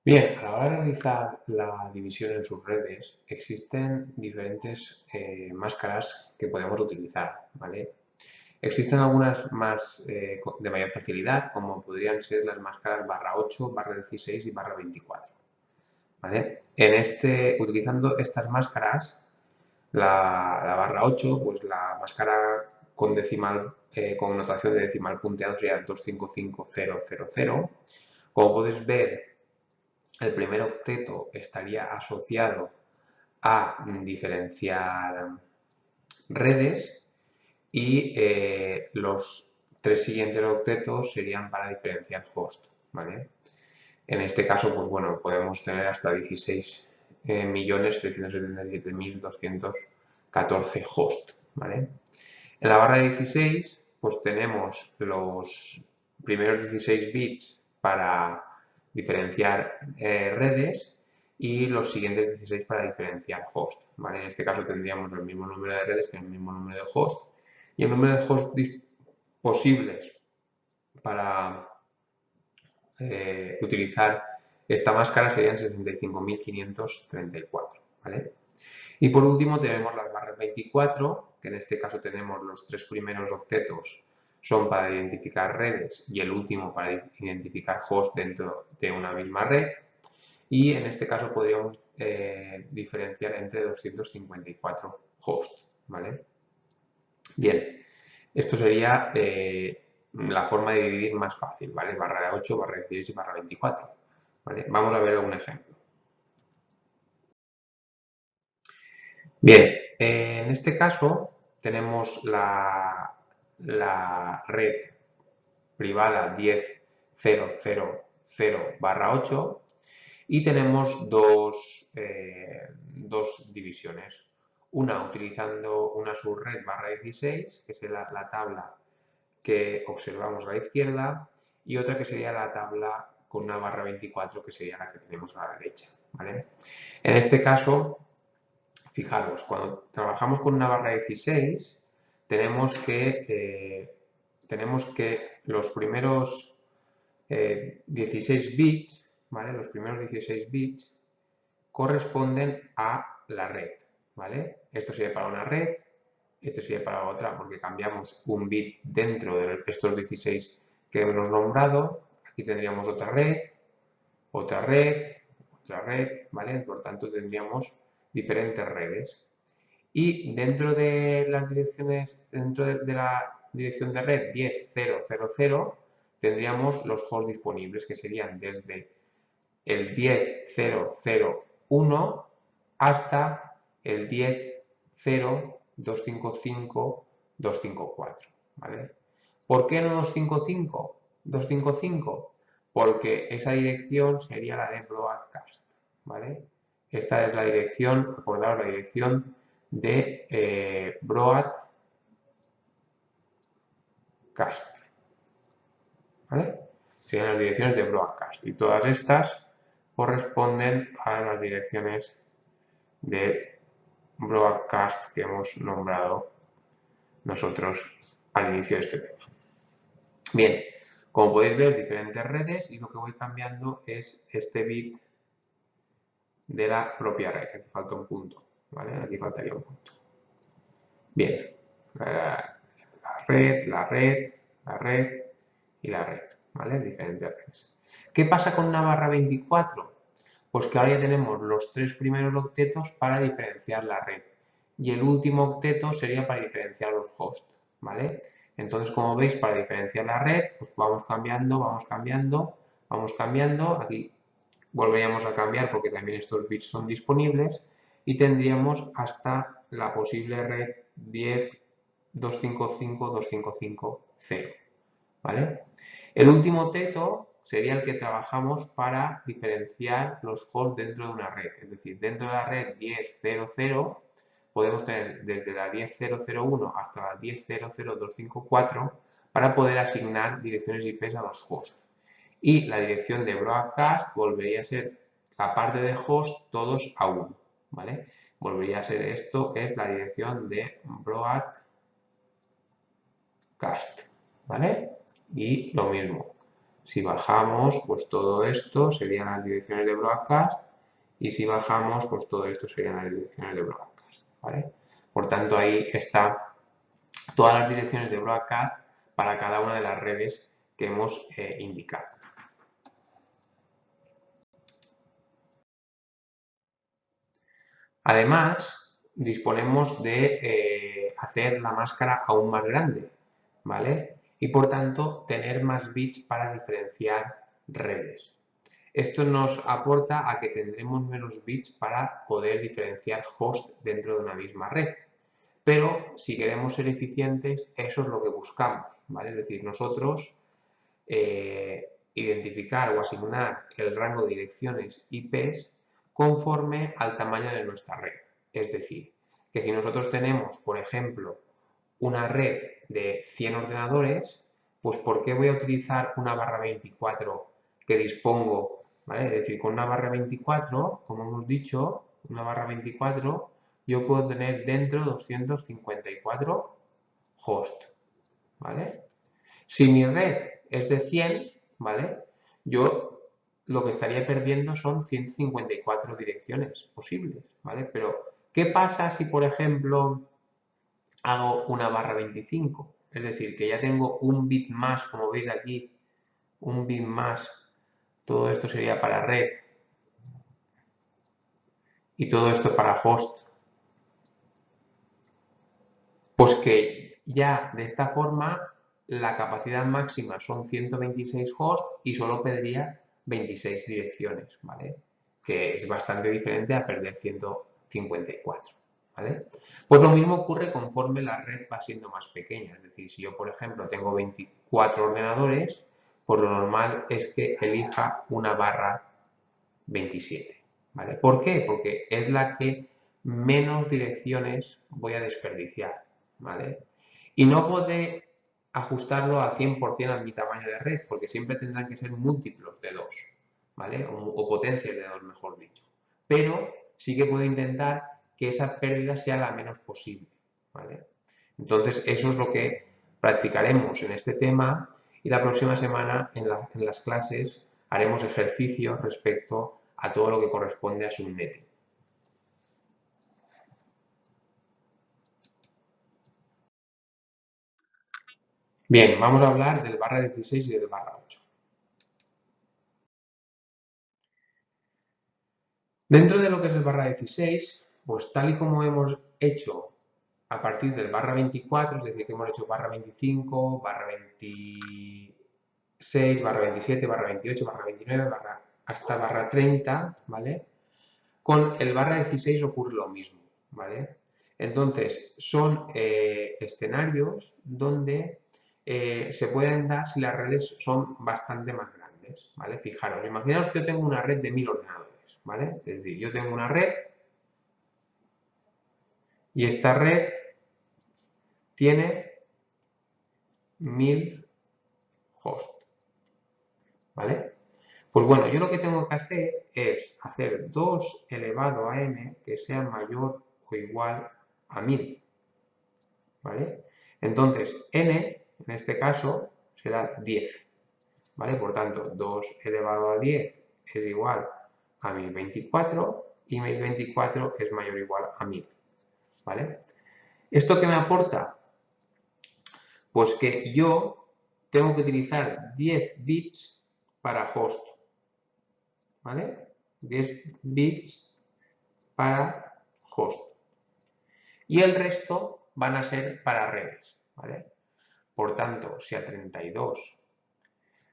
Bien, a la hora de realizar la división en subredes, existen diferentes máscaras que podemos utilizar, ¿vale? Existen algunas más de mayor facilidad, como podrían ser las máscaras /8, /16 y /24, ¿vale? Utilizando estas máscaras, la /8, pues la máscara con decimal, con notación de decimal punteado sería 255000. Como podéis ver, el primer octeto estaría asociado a diferenciar redes y los tres siguientes octetos serían para diferenciar host, ¿vale? En este caso, pues bueno, podemos tener hasta 16.377.214 host, ¿vale? En la barra 16, pues tenemos los primeros 16 bits para diferenciar redes y los siguientes 16 para diferenciar host, ¿vale? En este caso tendríamos el mismo número de redes que el mismo número de host y el número de hosts posibles para utilizar esta máscara serían 65.534, ¿vale? Y por último tenemos las barras 24, que en este caso tenemos los tres primeros octetos son para identificar redes y el último para identificar hosts dentro de una misma red. Y en este caso podríamos diferenciar entre 254 hosts, ¿vale? Bien, esto sería la forma de dividir más fácil, ¿vale? Barra 8, barra 16 y barra 24, ¿vale? Vamos a ver un ejemplo. Bien, en este caso tenemos la red privada 10.0.0.0/8 y tenemos dos divisiones. Una utilizando una subred /16, que es la tabla que observamos a la izquierda, y otra que sería la tabla con una barra 24, que sería la que tenemos a la derecha, ¿vale? En este caso, fijaros, cuando trabajamos con una barra 16, tenemos que los primeros 16 bits, ¿vale? Los primeros 16 bits corresponden a la red, ¿vale? Esto sería para una red, esto sería para otra, porque cambiamos un bit dentro de estos 16 que hemos nombrado. Aquí tendríamos otra red, otra red, otra red, ¿vale? Por tanto, tendríamos diferentes redes. Y dentro de las direcciones, dentro de la dirección de red 10.0.0.0, tendríamos los hosts disponibles, que serían desde el 10.0.0.1 hasta el 10.0.255.254, ¿vale? ¿Por qué no 255? 255, porque esa dirección sería la de broadcast, ¿vale? Esta es la dirección, acordaos, la dirección de broadcast, ¿vale? Serían las direcciones de broadcast y todas estas corresponden a las direcciones de broadcast que hemos nombrado nosotros al inicio de este tema. Bien, como podéis ver, diferentes redes, y lo que voy cambiando es este bit de la propia red. Aquí falta un punto, ¿vale? Aquí faltaría un punto. Bien, la red, la red, la red y la red, ¿vale? Diferentes redes. ¿Qué pasa con una barra 24? Pues que ahora ya tenemos los tres primeros octetos para diferenciar la red y el último octeto sería para diferenciar los hosts, ¿vale? Entonces, como veis, para diferenciar la red, pues vamos cambiando, vamos cambiando, vamos cambiando. Aquí volveríamos a cambiar porque también estos bits son disponibles y tendríamos hasta la posible red 10.255.255.0, ¿vale? El último teto sería el que trabajamos para diferenciar los hosts dentro de una red. Es decir, dentro de la red 10.0.0 podemos tener desde la 10.0.0.1 hasta la 10.0.0.254 para poder asignar direcciones IP a los hosts. Y la dirección de broadcast volvería a ser la parte de host todos a 1, ¿vale? Volvería a ser esto, es la dirección de broadcast, ¿vale? Y lo mismo, si bajamos, pues todo esto serían las direcciones de broadcast y si bajamos, pues todo esto serían las direcciones de broadcast, ¿vale? Por tanto, ahí está todas las direcciones de broadcast para cada una de las redes que hemos indicado. Además, disponemos de hacer la máscara aún más grande, ¿vale? Y por tanto, tener más bits para diferenciar redes. Esto nos aporta a que tendremos menos bits para poder diferenciar hosts dentro de una misma red. Pero si queremos ser eficientes, eso es lo que buscamos, ¿vale? Es decir, nosotros identificar o asignar el rango de direcciones IPs conforme al tamaño de nuestra red. Es decir, que si nosotros tenemos, por ejemplo, una red de 100 ordenadores, pues ¿por qué voy a utilizar una barra 24 que dispongo? ¿Vale? Es decir, con una barra 24, como hemos dicho, una barra 24, yo puedo tener dentro 254 hosts, ¿vale? Si mi red es de 100, ¿vale? Yo lo que estaría perdiendo son 154 direcciones posibles, ¿vale? Pero, ¿qué pasa si, por ejemplo, hago una barra 25? Es decir, que ya tengo un bit más, como veis aquí, un bit más. Todo esto sería para red y todo esto para host. Pues que ya de esta forma la capacidad máxima son 126 hosts y solo pediría 26 direcciones, ¿vale? Que es bastante diferente a perder 154, ¿vale? Pues lo mismo ocurre conforme la red va siendo más pequeña. Es decir, si yo, por ejemplo, tengo 24 ordenadores, pues lo normal es que elija una barra 27, ¿vale? ¿Por qué? Porque es la que menos direcciones voy a desperdiciar, ¿vale? Y no podré ajustarlo al 100% a mi tamaño de red, porque siempre tendrán que ser múltiplos de 2, ¿vale? O potencias de 2, mejor dicho. Pero sí que puedo intentar que esa pérdida sea la menos posible, ¿vale? Entonces, eso es lo que practicaremos en este tema y la próxima semana en las clases haremos ejercicios respecto a todo lo que corresponde a subnetting. Bien, vamos a hablar del barra 16 y del barra 8. Dentro de lo que es el barra 16, pues tal y como hemos hecho a partir del barra 24, es decir, que hemos hecho barra 25, barra 26, barra 27, barra 28, barra 29, hasta barra 30, ¿vale? Con el barra 16 ocurre lo mismo, ¿vale? Entonces, son escenarios donde se pueden dar si las redes son bastante más grandes, ¿vale? Fijaros, imaginaos que yo tengo una red de 1000 ordenadores, ¿vale? Es decir, yo tengo una red y esta red tiene 1000 hosts, ¿vale? Pues bueno, yo lo que tengo que hacer es hacer 2 elevado a n que sea mayor o igual a 1000, ¿vale? Entonces, n, en este caso, será 10, ¿vale? Por tanto, 2 elevado a 10 es igual a 1024 y 1024 es mayor o igual a 1000, ¿vale? ¿Esto qué me aporta? Pues que yo tengo que utilizar 10 bits para host, ¿vale? 10 bits para host. Y el resto van a ser para redes, ¿vale? Por tanto, si a 32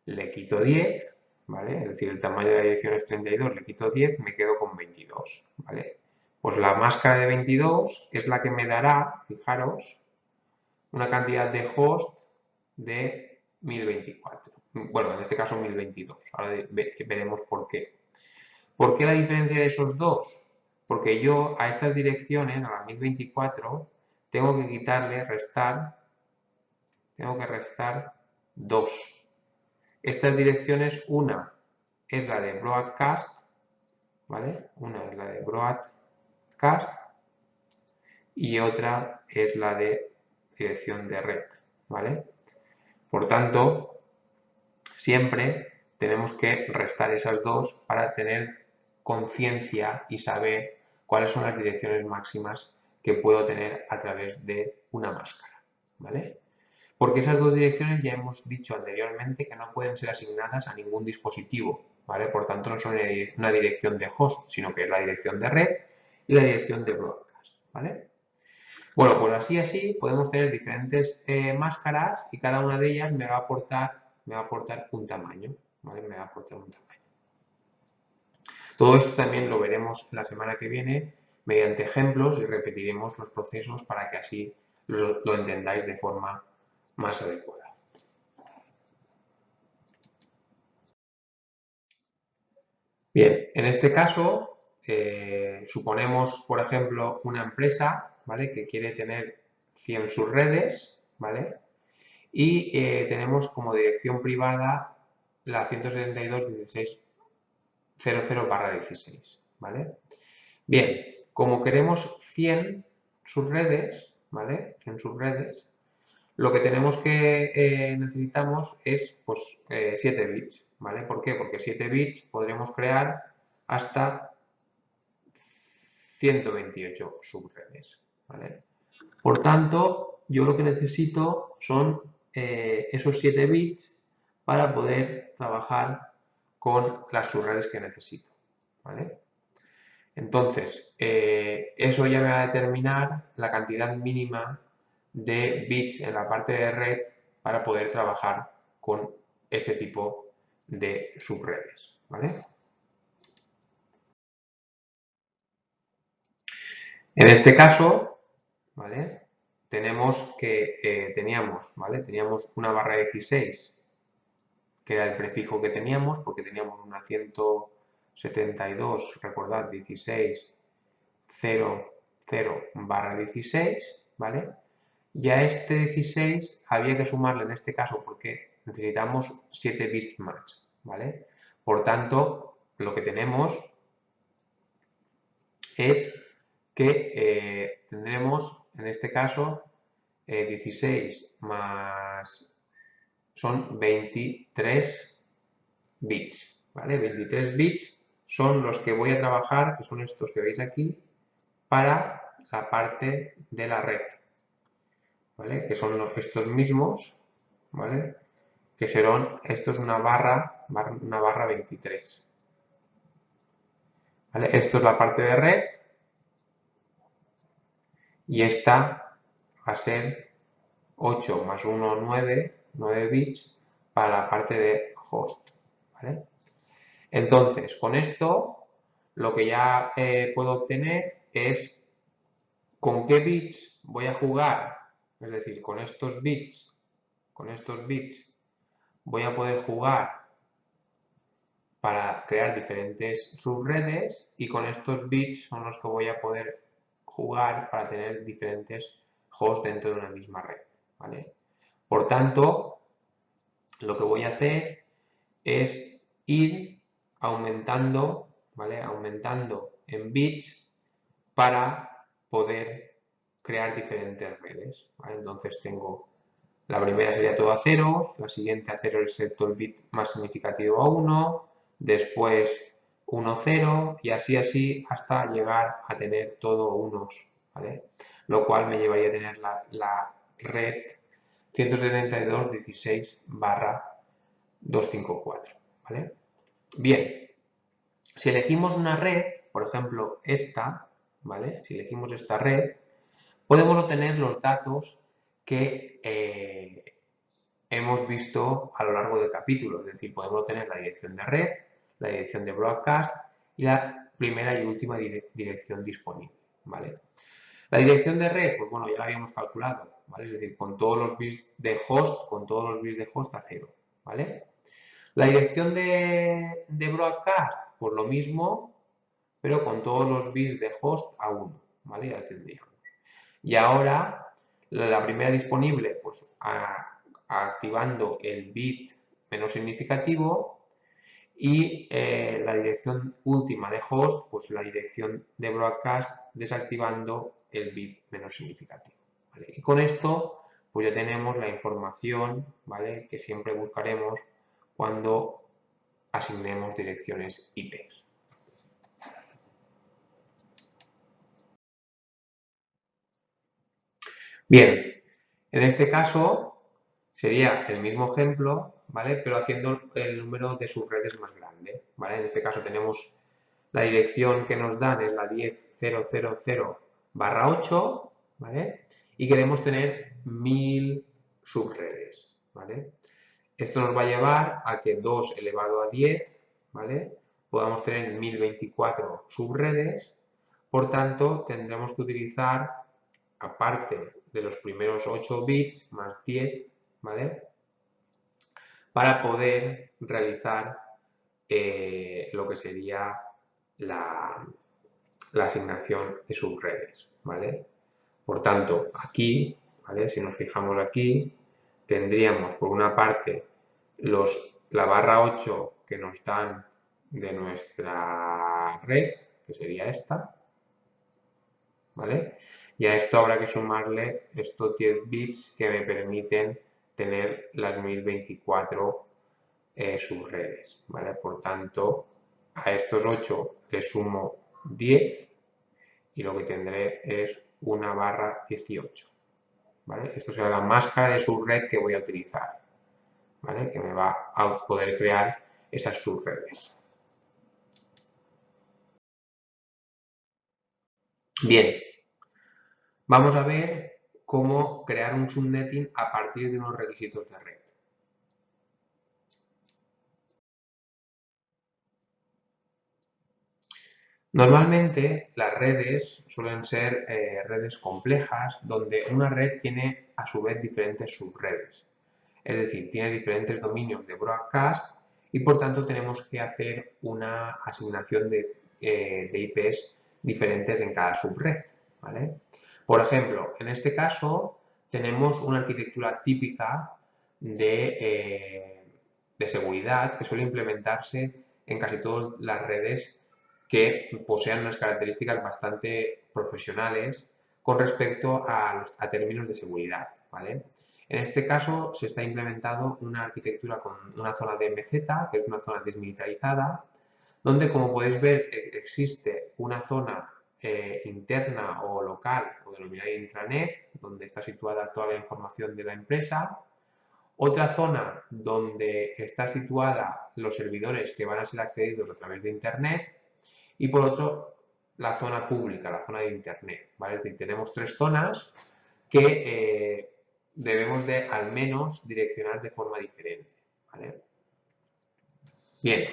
le quito 10, ¿vale? Es decir, el tamaño de la dirección es 32, le quito 10, me quedo con 22, ¿vale? Pues la máscara de 22 es la que me dará, fijaros, una cantidad de host de 1024. Bueno, en este caso 1022. Ahora veremos por qué. ¿Por qué la diferencia de esos dos? Porque yo a estas direcciones, a la 1024, tengo que quitarle, tengo que restar 2. Estas direcciones, una es la de broadcast, ¿vale? Una es la de broadcast y otra es la de dirección de red, ¿vale? Por tanto, siempre tenemos que restar esas dos para tener conciencia y saber cuáles son las direcciones máximas que puedo tener a través de una máscara, ¿vale? Porque esas dos direcciones ya hemos dicho anteriormente que no pueden ser asignadas a ningún dispositivo, ¿vale? Por tanto, no son una dirección de host, sino que es la dirección de red y la dirección de broadcast, ¿vale? Bueno, pues así podemos tener diferentes máscaras y cada una de ellas me va a aportar un tamaño, ¿vale? Me va a aportar un tamaño. Todo esto también lo veremos la semana que viene mediante ejemplos y repetiremos los procesos para que así lo entendáis de forma más adecuada. Bien, en este caso, suponemos, por ejemplo, una empresa, ¿vale? Que quiere tener 100 subredes, ¿vale? Y tenemos como dirección privada la 172.16.00/16, ¿vale? Bien, como queremos 100 subredes, ¿vale? 100 subredes, lo que tenemos que necesitamos es pues, 7 bits, ¿vale? ¿Por qué? Porque 7 bits podremos crear hasta 128 subredes, ¿vale? Por tanto, yo lo que necesito son esos 7 bits para poder trabajar con las subredes que necesito, ¿vale? Entonces, eso ya me va a determinar la cantidad mínima de bits en la parte de red para poder trabajar con este tipo de subredes, ¿vale? En este caso, ¿vale? Teníamos una barra 16, que era el prefijo que teníamos, porque teníamos una 172, recordad, 16.00/16, ¿vale? Y a este 16 había que sumarle en este caso porque necesitamos 7 bits más, ¿vale? Por tanto, lo que tenemos es que tendremos en este caso 16 más son 23 bits, ¿vale? 23 bits son los que voy a trabajar, que son estos que veis aquí, para la parte de la red, ¿vale? Que son estos mismos, ¿vale? Que serán, esto es una barra 23, ¿vale? Esto es la parte de red y esta va a ser 8 más 1, 9 bits para la parte de host, ¿vale? Entonces, con esto, lo que ya puedo obtener es con qué bits voy a jugar, es decir, con estos bits voy a poder jugar para crear diferentes subredes y con estos bits son los que voy a poder jugar para tener diferentes hosts dentro de una misma red, ¿vale? Por tanto, lo que voy a hacer es ir aumentando, ¿vale? Aumentando en bits para poder crear diferentes redes, ¿vale? Entonces tengo, la primera sería todo a ceros, la siguiente a 0 excepto el bit más significativo a 1, después 1, 0 y así hasta llegar a tener todo unos, ¿vale? Lo cual me llevaría a tener la red 172.16/254, ¿vale? Bien, si elegimos una red, por ejemplo esta, ¿vale? Si elegimos esta red, podemos obtener los datos que hemos visto a lo largo del capítulo. Es decir, podemos tener la dirección de red, la dirección de broadcast y la primera y última dirección disponible, ¿vale? La dirección de red, pues bueno, ya la habíamos calculado, ¿vale? Es decir, con todos los bits de host, a 0, ¿vale? La dirección de broadcast, pues lo mismo, pero con todos los bits de host a 1, ¿vale? Ya lo tendríamos. Y ahora, la primera disponible, pues activando el bit menos significativo, y la dirección última de host, pues la dirección de broadcast desactivando el bit menos significativo, ¿vale? Y con esto pues ya tenemos la información, ¿vale?, que siempre buscaremos cuando asignemos direcciones IPs. Bien, en este caso sería el mismo ejemplo, ¿vale?, pero haciendo el número de subredes más grande, ¿vale? En este caso tenemos la dirección que nos dan es la 10.0.0.8, ¿vale? Y queremos tener 1000 subredes, ¿vale? Esto nos va a llevar a que 2 elevado a 10, ¿vale?, podamos tener 1024 subredes. Por tanto, tendremos que utilizar, aparte de los primeros 8 bits más 10, ¿vale?, para poder realizar lo que sería la asignación de subredes, ¿vale? Por tanto, aquí, ¿vale?, si nos fijamos aquí, tendríamos por una parte la barra 8 que nos dan de nuestra red, que sería esta, ¿vale? Y a esto habrá que sumarle estos 10 bits que me permiten tener las 1024 subredes, ¿vale? Por tanto, a estos 8 le sumo 10 y lo que tendré es una barra 18, ¿vale? Esto será la máscara de subred que voy a utilizar, ¿vale?, que me va a poder crear esas subredes. Bien, vamos a ver cómo crear un subnetting a partir de unos requisitos de red. Normalmente las redes suelen ser redes complejas donde una red tiene a su vez diferentes subredes. Es decir, tiene diferentes dominios de broadcast y por tanto tenemos que hacer una asignación de IPs diferentes en cada subred, ¿vale? Por ejemplo, en este caso tenemos una arquitectura típica de seguridad que suele implementarse en casi todas las redes que posean unas características bastante profesionales con respecto a términos de seguridad, ¿vale? En este caso se está implementando una arquitectura con una zona de MZ, que es una zona desmilitarizada, donde, como podéis ver, existe una zona interna o local o denominada intranet, donde está situada toda la información de la empresa. Otra zona donde está situada los servidores que van a ser accedidos a través de Internet. Y por otro, la zona pública, la zona de Internet, ¿vale? Es decir, tenemos 3 zonas que debemos de al menos direccionar de forma diferente, ¿vale? Bien,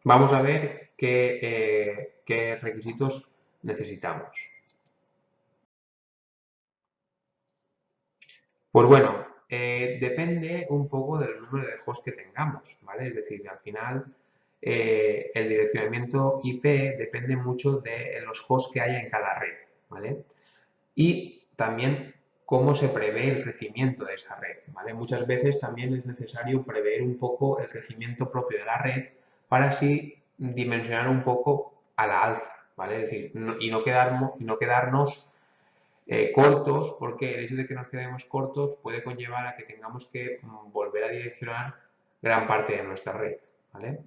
vamos a ver qué requisitos necesitamos. Pues bueno, depende un poco del número de hosts que tengamos, ¿vale? Es decir, al final el direccionamiento IP depende mucho de los hosts que haya en cada red, ¿vale? Y también cómo se prevé el crecimiento de esa red, ¿vale? Muchas veces también es necesario prever un poco el crecimiento propio de la red para así dimensionar un poco a la alza, ¿vale? Es decir, y no quedarnos cortos, porque el hecho de que nos quedemos cortos puede conllevar a que tengamos que volver a direccionar gran parte de nuestra red, ¿vale?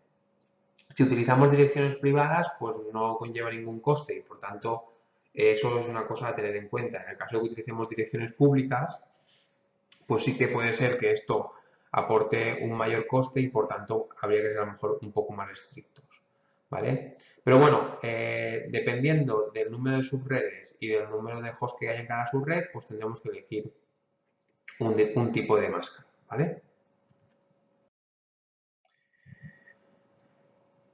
Si utilizamos direcciones privadas, pues no conlleva ningún coste y por tanto eso es una cosa a tener en cuenta. En el caso de que utilicemos direcciones públicas, pues sí que puede ser que esto aporte un mayor coste y por tanto habría que ser a lo mejor un poco más estrictos, ¿vale? Pero bueno, dependiendo del número de subredes y del número de hosts que hay en cada subred, pues tendremos que elegir un tipo de máscara, ¿vale?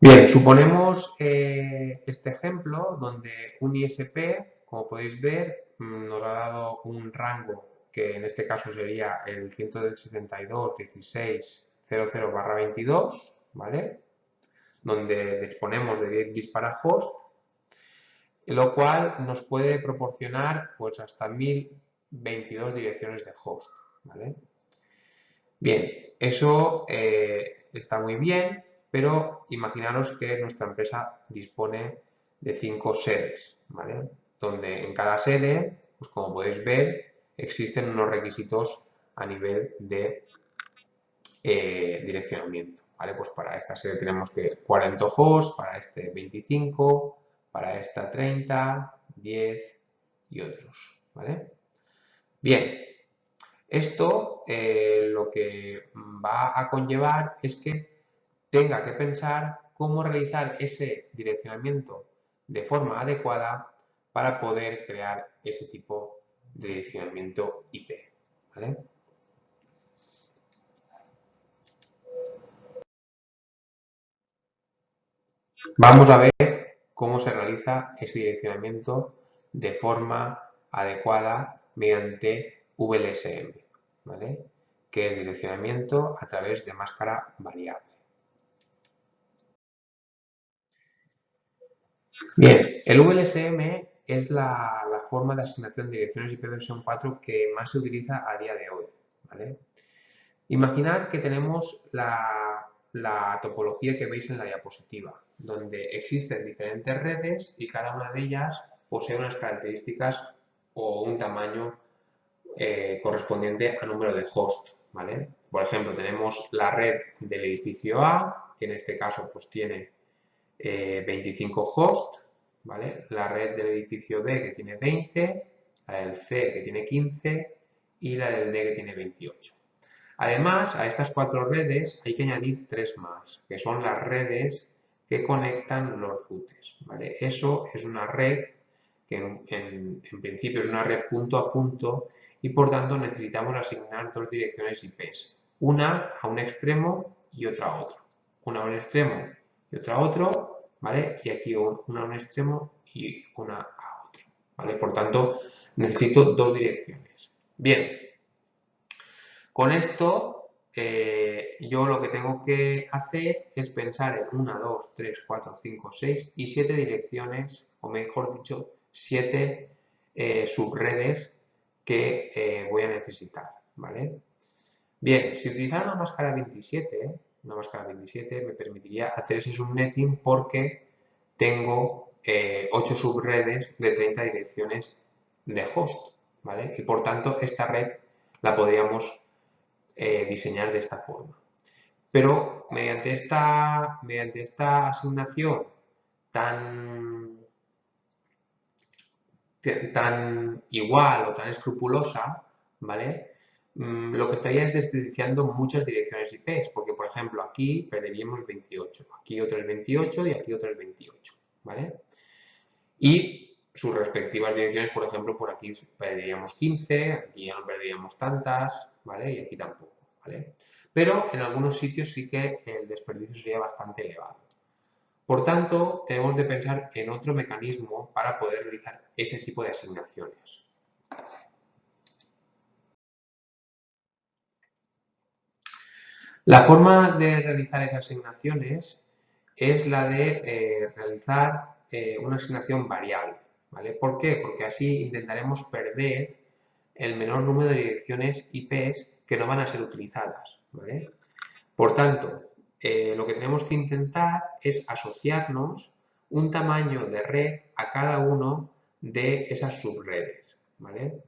Bien, suponemos este ejemplo donde un ISP, como podéis ver, nos ha dado un rango que en este caso sería el 172.16.00/22, ¿vale? Donde disponemos de 10 bits para host, lo cual nos puede proporcionar pues hasta 1022 direcciones de host, ¿vale? Bien, eso está muy bien, pero imaginaros que nuestra empresa dispone de 5 sedes, ¿vale? Donde en cada sede, pues como podéis ver, existen unos requisitos a nivel de direccionamiento, ¿vale? Pues para esta sede tenemos que 40 hosts, para este 25, para esta 30, 10 y otros, ¿vale? Bien, esto lo que va a conllevar es que tenga que pensar cómo realizar ese direccionamiento de forma adecuada para poder crear ese tipo de direccionamiento IP, ¿vale? Vamos a ver cómo se realiza ese direccionamiento de forma adecuada mediante VLSM, ¿vale? Que es direccionamiento a través de máscara variable. Bien, el VLSM es la forma de asignación de direcciones IP versión 4 que más se utiliza a día de hoy, ¿vale? Imaginad que tenemos la topología que veis en la diapositiva, donde existen diferentes redes y cada una de ellas posee unas características o un tamaño correspondiente a número de hosts, ¿vale? Por ejemplo, tenemos la red del edificio A, que en este caso pues tiene 25 hosts, ¿vale? La red del edificio B que tiene 20, la del C que tiene 15 y la del D que tiene 28. Además, a estas 4 redes hay que añadir 3 más, que son las redes que conectan los routers, ¿vale? Eso es una red que en principio es una red punto a punto y por tanto necesitamos asignar dos direcciones IPs, una a un extremo y otra a otro. Una a un extremo y otra a otro, ¿vale? Y aquí una a un extremo y una a otro, ¿vale? Por tanto, necesito dos direcciones. Bien, con esto, yo lo que tengo que hacer es pensar en 1, 2, 3, 4, 5, 6 y 7 direcciones, o mejor dicho, 7 subredes que voy a necesitar, ¿vale? Bien, si utilizara una máscara 27 me permitiría hacer ese subnetting porque tengo 8 subredes de 30 direcciones de host, ¿vale? Y por tanto, esta red la podríamos diseñar de esta forma. Pero mediante esta asignación tan, tan igual o tan escrupulosa, ¿vale? Lo que estaría es desperdiciando muchas direcciones IP, porque por ejemplo aquí perderíamos 28, aquí otras 28 y aquí otras 28, ¿vale? Y sus respectivas direcciones, por ejemplo, por aquí perderíamos 15, aquí ya no perderíamos tantas, ¿vale? Y aquí tampoco, ¿vale? Pero en algunos sitios sí que el desperdicio sería bastante elevado. Por tanto, tenemos de pensar en otro mecanismo para poder realizar ese tipo de asignaciones. La forma de realizar esas asignaciones es la de realizar una asignación variable, ¿vale? ¿Por qué? Porque así intentaremos perder el menor número de direcciones IPs que no van a ser utilizadas, ¿vale? Por tanto, lo que tenemos que intentar es asociarnos un tamaño de red a cada uno de esas subredes, ¿vale?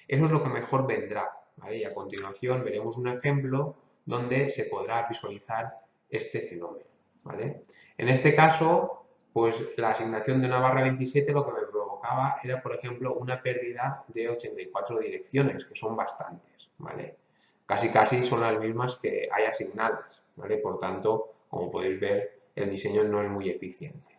Eso es lo que mejor vendrá, ¿vale? Y a continuación veremos un ejemplo donde se podrá visualizar este fenómeno, ¿vale? En este caso, pues la asignación de una barra 27 lo que me provocaba era, por ejemplo, una pérdida de 84 direcciones, que son bastantes, ¿vale? Casi son las mismas que hay asignadas, ¿vale? Por tanto, como podéis ver, el diseño no es muy eficiente.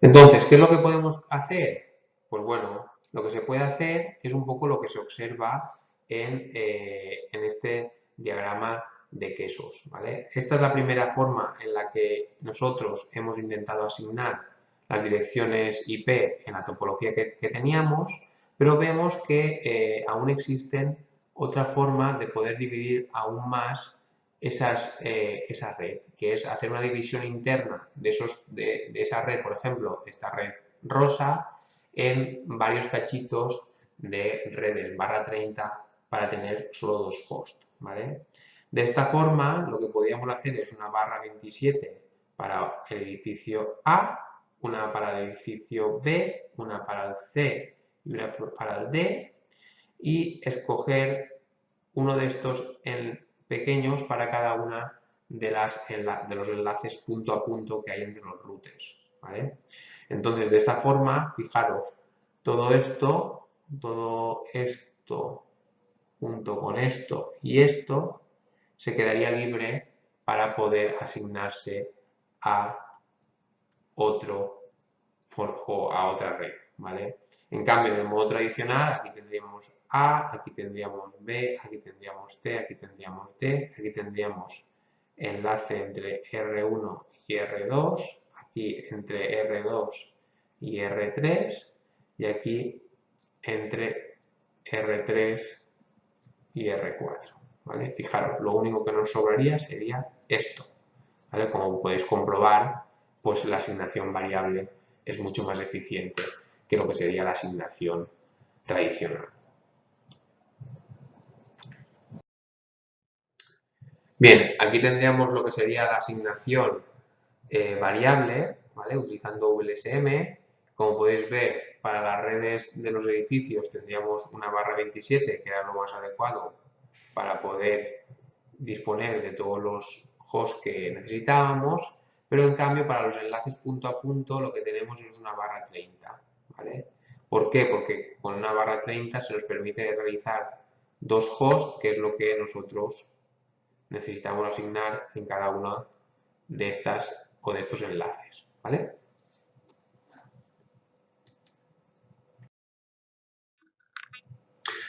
Entonces, ¿qué es lo que podemos hacer? Pues bueno, lo que se puede hacer es un poco lo que se observa en este diagrama de quesos, ¿vale? Esta es la primera forma en la que nosotros hemos intentado asignar las direcciones IP en la topología que teníamos, pero vemos que aún existen otra forma de poder dividir aún más esa red, que es hacer una división interna de esa red, por ejemplo, esta red rosa, en varios cachitos de redes /30 para tener solo dos hosts, ¿vale? De esta forma, lo que podríamos hacer es una /27 para el edificio A, una para el edificio B, una para el C y una para el D, y escoger uno de estos pequeños para cada una de los enlaces punto a punto que hay entre los routers, ¿vale? Entonces, de esta forma, fijaros, todo esto junto con esto y esto, se quedaría libre para poder asignarse a otro o a otra red, ¿vale? En cambio, en el modo tradicional, aquí tendríamos A, aquí tendríamos B, aquí tendríamos C, aquí tendríamos D, aquí tendríamos enlace entre R1 y R2, aquí entre R2 y R3 y aquí entre R3 y R4, ¿vale? Fijaros, lo único que nos sobraría sería esto, ¿vale? Como podéis comprobar, pues la asignación variable es mucho más eficiente que lo que sería la asignación tradicional. Bien, aquí tendríamos lo que sería la asignación variable, ¿vale? Utilizando VLSM. Como podéis ver, para las redes de los edificios tendríamos una /27, que era lo más adecuado para poder disponer de todos los hosts que necesitábamos, pero en cambio para los enlaces punto a punto lo que tenemos es una /30, ¿vale? ¿Por qué? Porque con una /30 se nos permite realizar dos hosts, que es lo que nosotros necesitamos asignar en cada una de estas o de estos enlaces, ¿vale?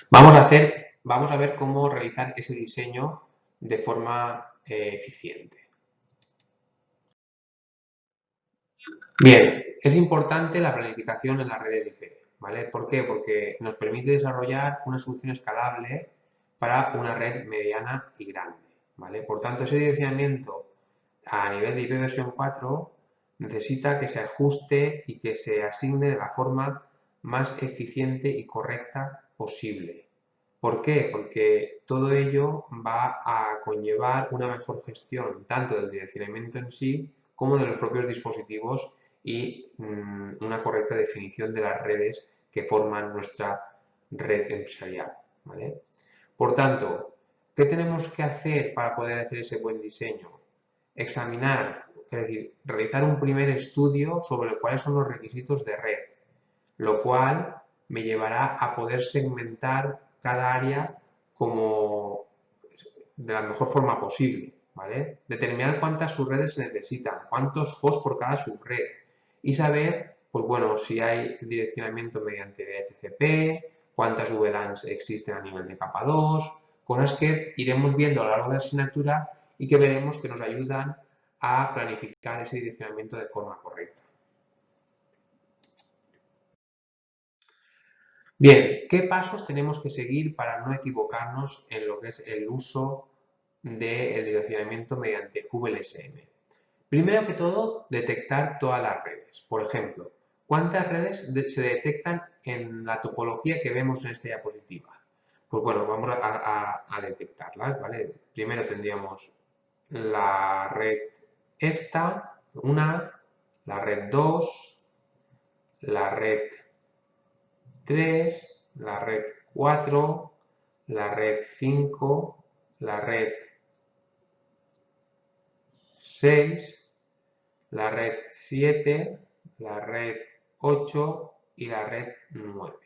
Vamos a ver cómo realizar ese diseño de forma eficiente. Bien, es importante la planificación en las redes IP, ¿vale? ¿Por qué? Porque nos permite desarrollar una solución escalable para una red mediana y grande, ¿vale? Por tanto, ese direccionamiento a nivel de IP versión 4 necesita que se ajuste y que se asigne de la forma más eficiente y correcta posible. ¿Por qué? Porque todo ello va a conllevar una mejor gestión tanto del direccionamiento en sí como de los propios dispositivos y una correcta definición de las redes que forman nuestra red empresarial, ¿vale? Por tanto, ¿qué tenemos que hacer para poder hacer ese buen diseño? Examinar, es decir, realizar un primer estudio sobre cuáles son los requisitos de red, lo cual me llevará a poder segmentar cada área como de la mejor forma posible, ¿vale? Determinar cuántas subredes se necesitan, cuántos hosts por cada subred y saber, pues bueno, si hay direccionamiento mediante DHCP, cuántas VLANs existen a nivel de capa 2, cosas que iremos viendo a lo largo de la asignatura y que veremos que nos ayudan a planificar ese direccionamiento de forma correcta. Bien, ¿qué pasos tenemos que seguir para no equivocarnos en lo que es el uso del direccionamiento mediante VLSM? Primero que todo, detectar todas las redes. Por ejemplo, ¿cuántas redes se detectan en la topología que vemos en esta diapositiva? Pues bueno, vamos a detectarlas, ¿vale? Primero tendríamos la red esta, la red 2, la red 3, la red 4, la red 5, la red 6, la red 7, la red 8 y la red 9,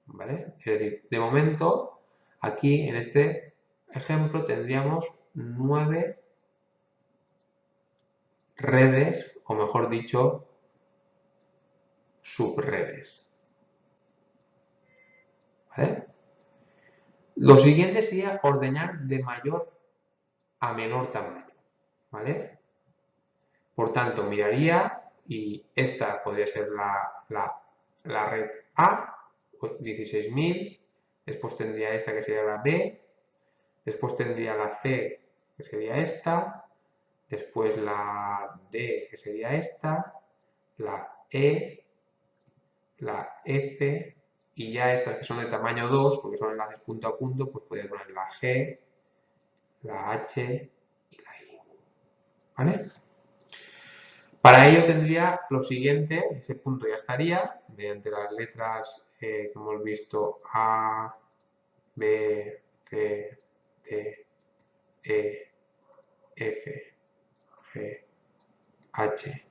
¿vale? Es decir, de momento, aquí en este ejemplo tendríamos 9 redes, o mejor dicho, subredes. ¿Vale? Lo siguiente sería ordenar de mayor a menor tamaño. ¿Vale? Por tanto, miraría y esta podría ser la red A, 16.000, después tendría esta que sería la B, después tendría la C, que sería esta, después la D, que sería esta, la E, la F, y ya estas que son de tamaño 2, porque son enlaces punto a punto, pues podría poner la G, la H y la I. ¿Vale? Para ello tendría lo siguiente, ese punto ya estaría, mediante las letras que hemos visto A, B, C, D, E, F, G, H,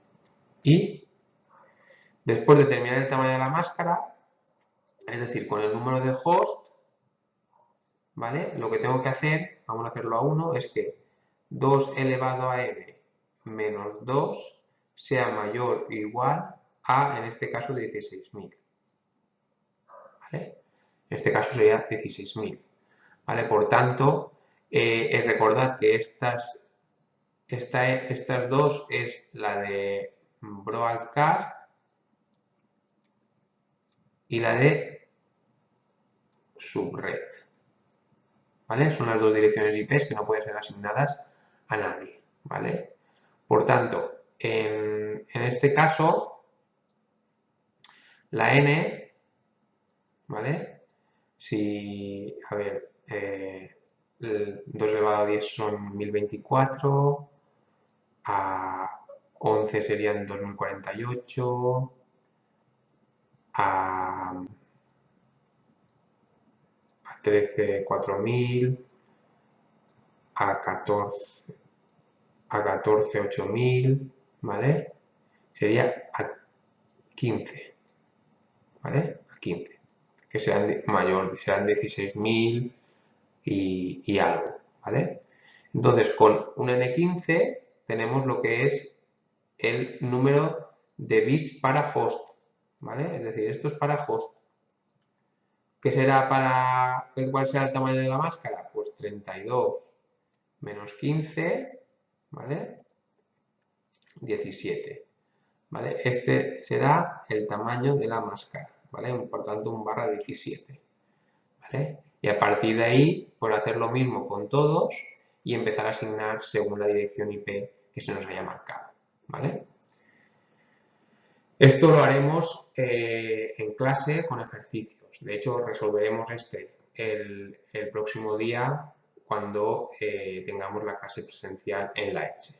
I. Después de determinar el tamaño de la máscara, es decir, con el número de host, ¿vale? Lo que tengo que hacer, vamos a hacerlo a 1, es que 2 elevado a n menos 2 sea mayor o igual a, en este caso, 16.000. ¿Vale? En este caso sería 16.000. ¿Vale? Por tanto, recordad que estas dos es la de broadcast y la de subred. ¿Vale? Son las dos direcciones IP que no pueden ser asignadas a nadie. ¿Vale? Por tanto, en este caso, la n, ¿vale? Si, a ver, 2 elevado a 10 son 1024, a 11 serían 2048, a 13 4000, a 14 8000, ¿vale? Sería a 15, ¿vale? A 15, que serán mayor, serán 16.000 y algo, ¿vale? Entonces, con un n15 tenemos lo que es el número de bits para host, ¿vale? Es decir, esto es para host. ¿Qué será cuál será el tamaño de la máscara? Pues 32 menos 15, ¿vale? 17, ¿vale? Este será el tamaño de la máscara, ¿vale? Por tanto, un barra 17, ¿vale? Y a partir de ahí, por hacer lo mismo con todos y empezar a asignar según la dirección IP que se nos haya marcado, ¿vale? Esto lo haremos en clase con ejercicios. De hecho, resolveremos el próximo día cuando tengamos la clase presencial en la ECHE.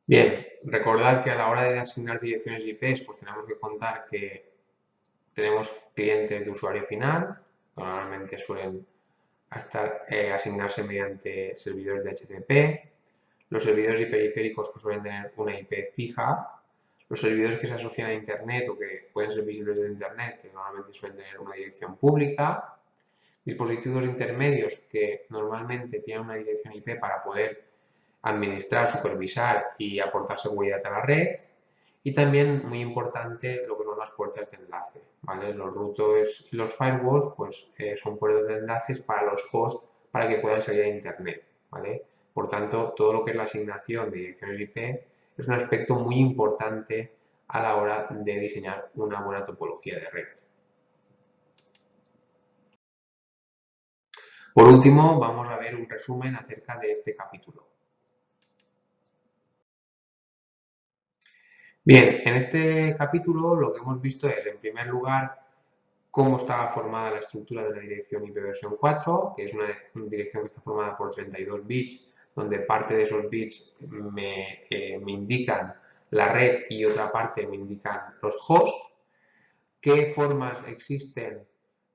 Bien, recordad que a la hora de asignar direcciones IP, pues tenemos que contar que tenemos clientes de usuario final, que normalmente suelen asignarse mediante servidores de HTTP, los servidores y periféricos que suelen tener una IP fija, los servidores que se asocian a Internet o que pueden ser visibles de Internet, que normalmente suelen tener una dirección pública, dispositivos intermedios que normalmente tienen una dirección IP para poder administrar, supervisar y aportar seguridad a la red, y también, muy importante, lo que son las puertas de enlace, ¿vale? Los routers y los firewalls, pues son puertas de enlaces para los hosts para que puedan salir a Internet, ¿vale? Por tanto, todo lo que es la asignación de direcciones IP es un aspecto muy importante a la hora de diseñar una buena topología de red. Por último, vamos a ver un resumen acerca de este capítulo. Bien, en este capítulo lo que hemos visto es, en primer lugar, cómo estaba formada la estructura de la dirección IP versión 4, que es una dirección que está formada por 32 bits, donde parte de esos bits me indican la red y otra parte me indican los hosts. ¿Qué formas existen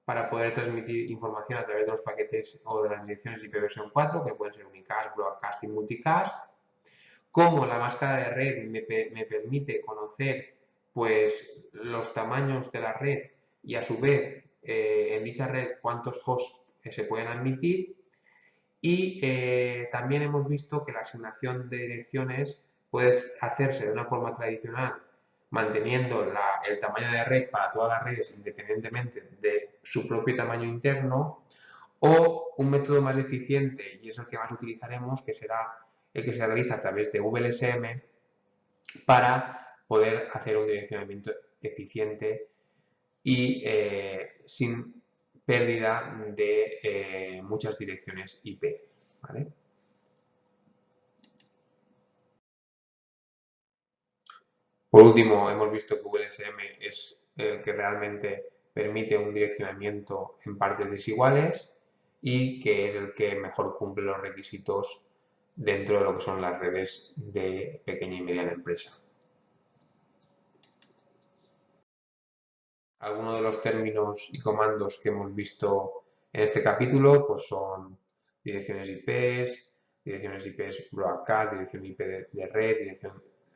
para poder transmitir información a través de los paquetes o de las direcciones IP versión 4, que pueden ser unicast, broadcast y multicast? Cómo la máscara de red me permite conocer pues, los tamaños de la red y a su vez en dicha red cuántos hosts se pueden admitir y también hemos visto que la asignación de direcciones puede hacerse de una forma tradicional manteniendo el tamaño de red para todas las redes independientemente de su propio tamaño interno o un método más eficiente y es el que más utilizaremos que será el que se realiza a través de VLSM para poder hacer un direccionamiento eficiente y sin pérdida de muchas direcciones IP. ¿Vale? Por último, hemos visto que VLSM es el que realmente permite un direccionamiento en partes desiguales y que es el que mejor cumple los requisitos dentro de lo que son las redes de pequeña y mediana empresa. Algunos de los términos y comandos que hemos visto en este capítulo pues son direcciones IPs broadcast, dirección IP de red,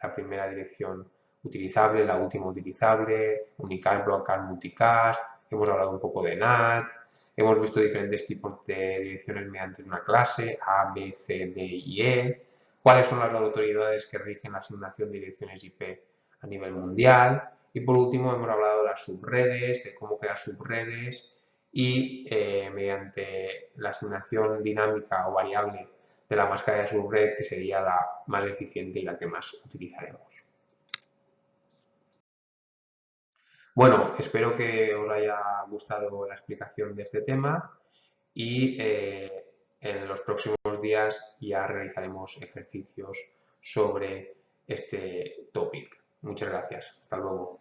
la primera dirección utilizable, la última utilizable, unicast, broadcast, multicast, hemos hablado un poco de NAT, hemos visto diferentes tipos de direcciones mediante una clase, A, B, C, D y E, cuáles son las autoridades que rigen la asignación de direcciones IP a nivel mundial, y por último hemos hablado de las subredes, de cómo crear subredes y mediante la asignación dinámica o variable de la máscara de subred, que sería la más eficiente y la que más utilizaremos. Bueno, espero que os haya gustado la explicación de este tema y en los próximos días ya realizaremos ejercicios sobre este topic. Muchas gracias. Hasta luego.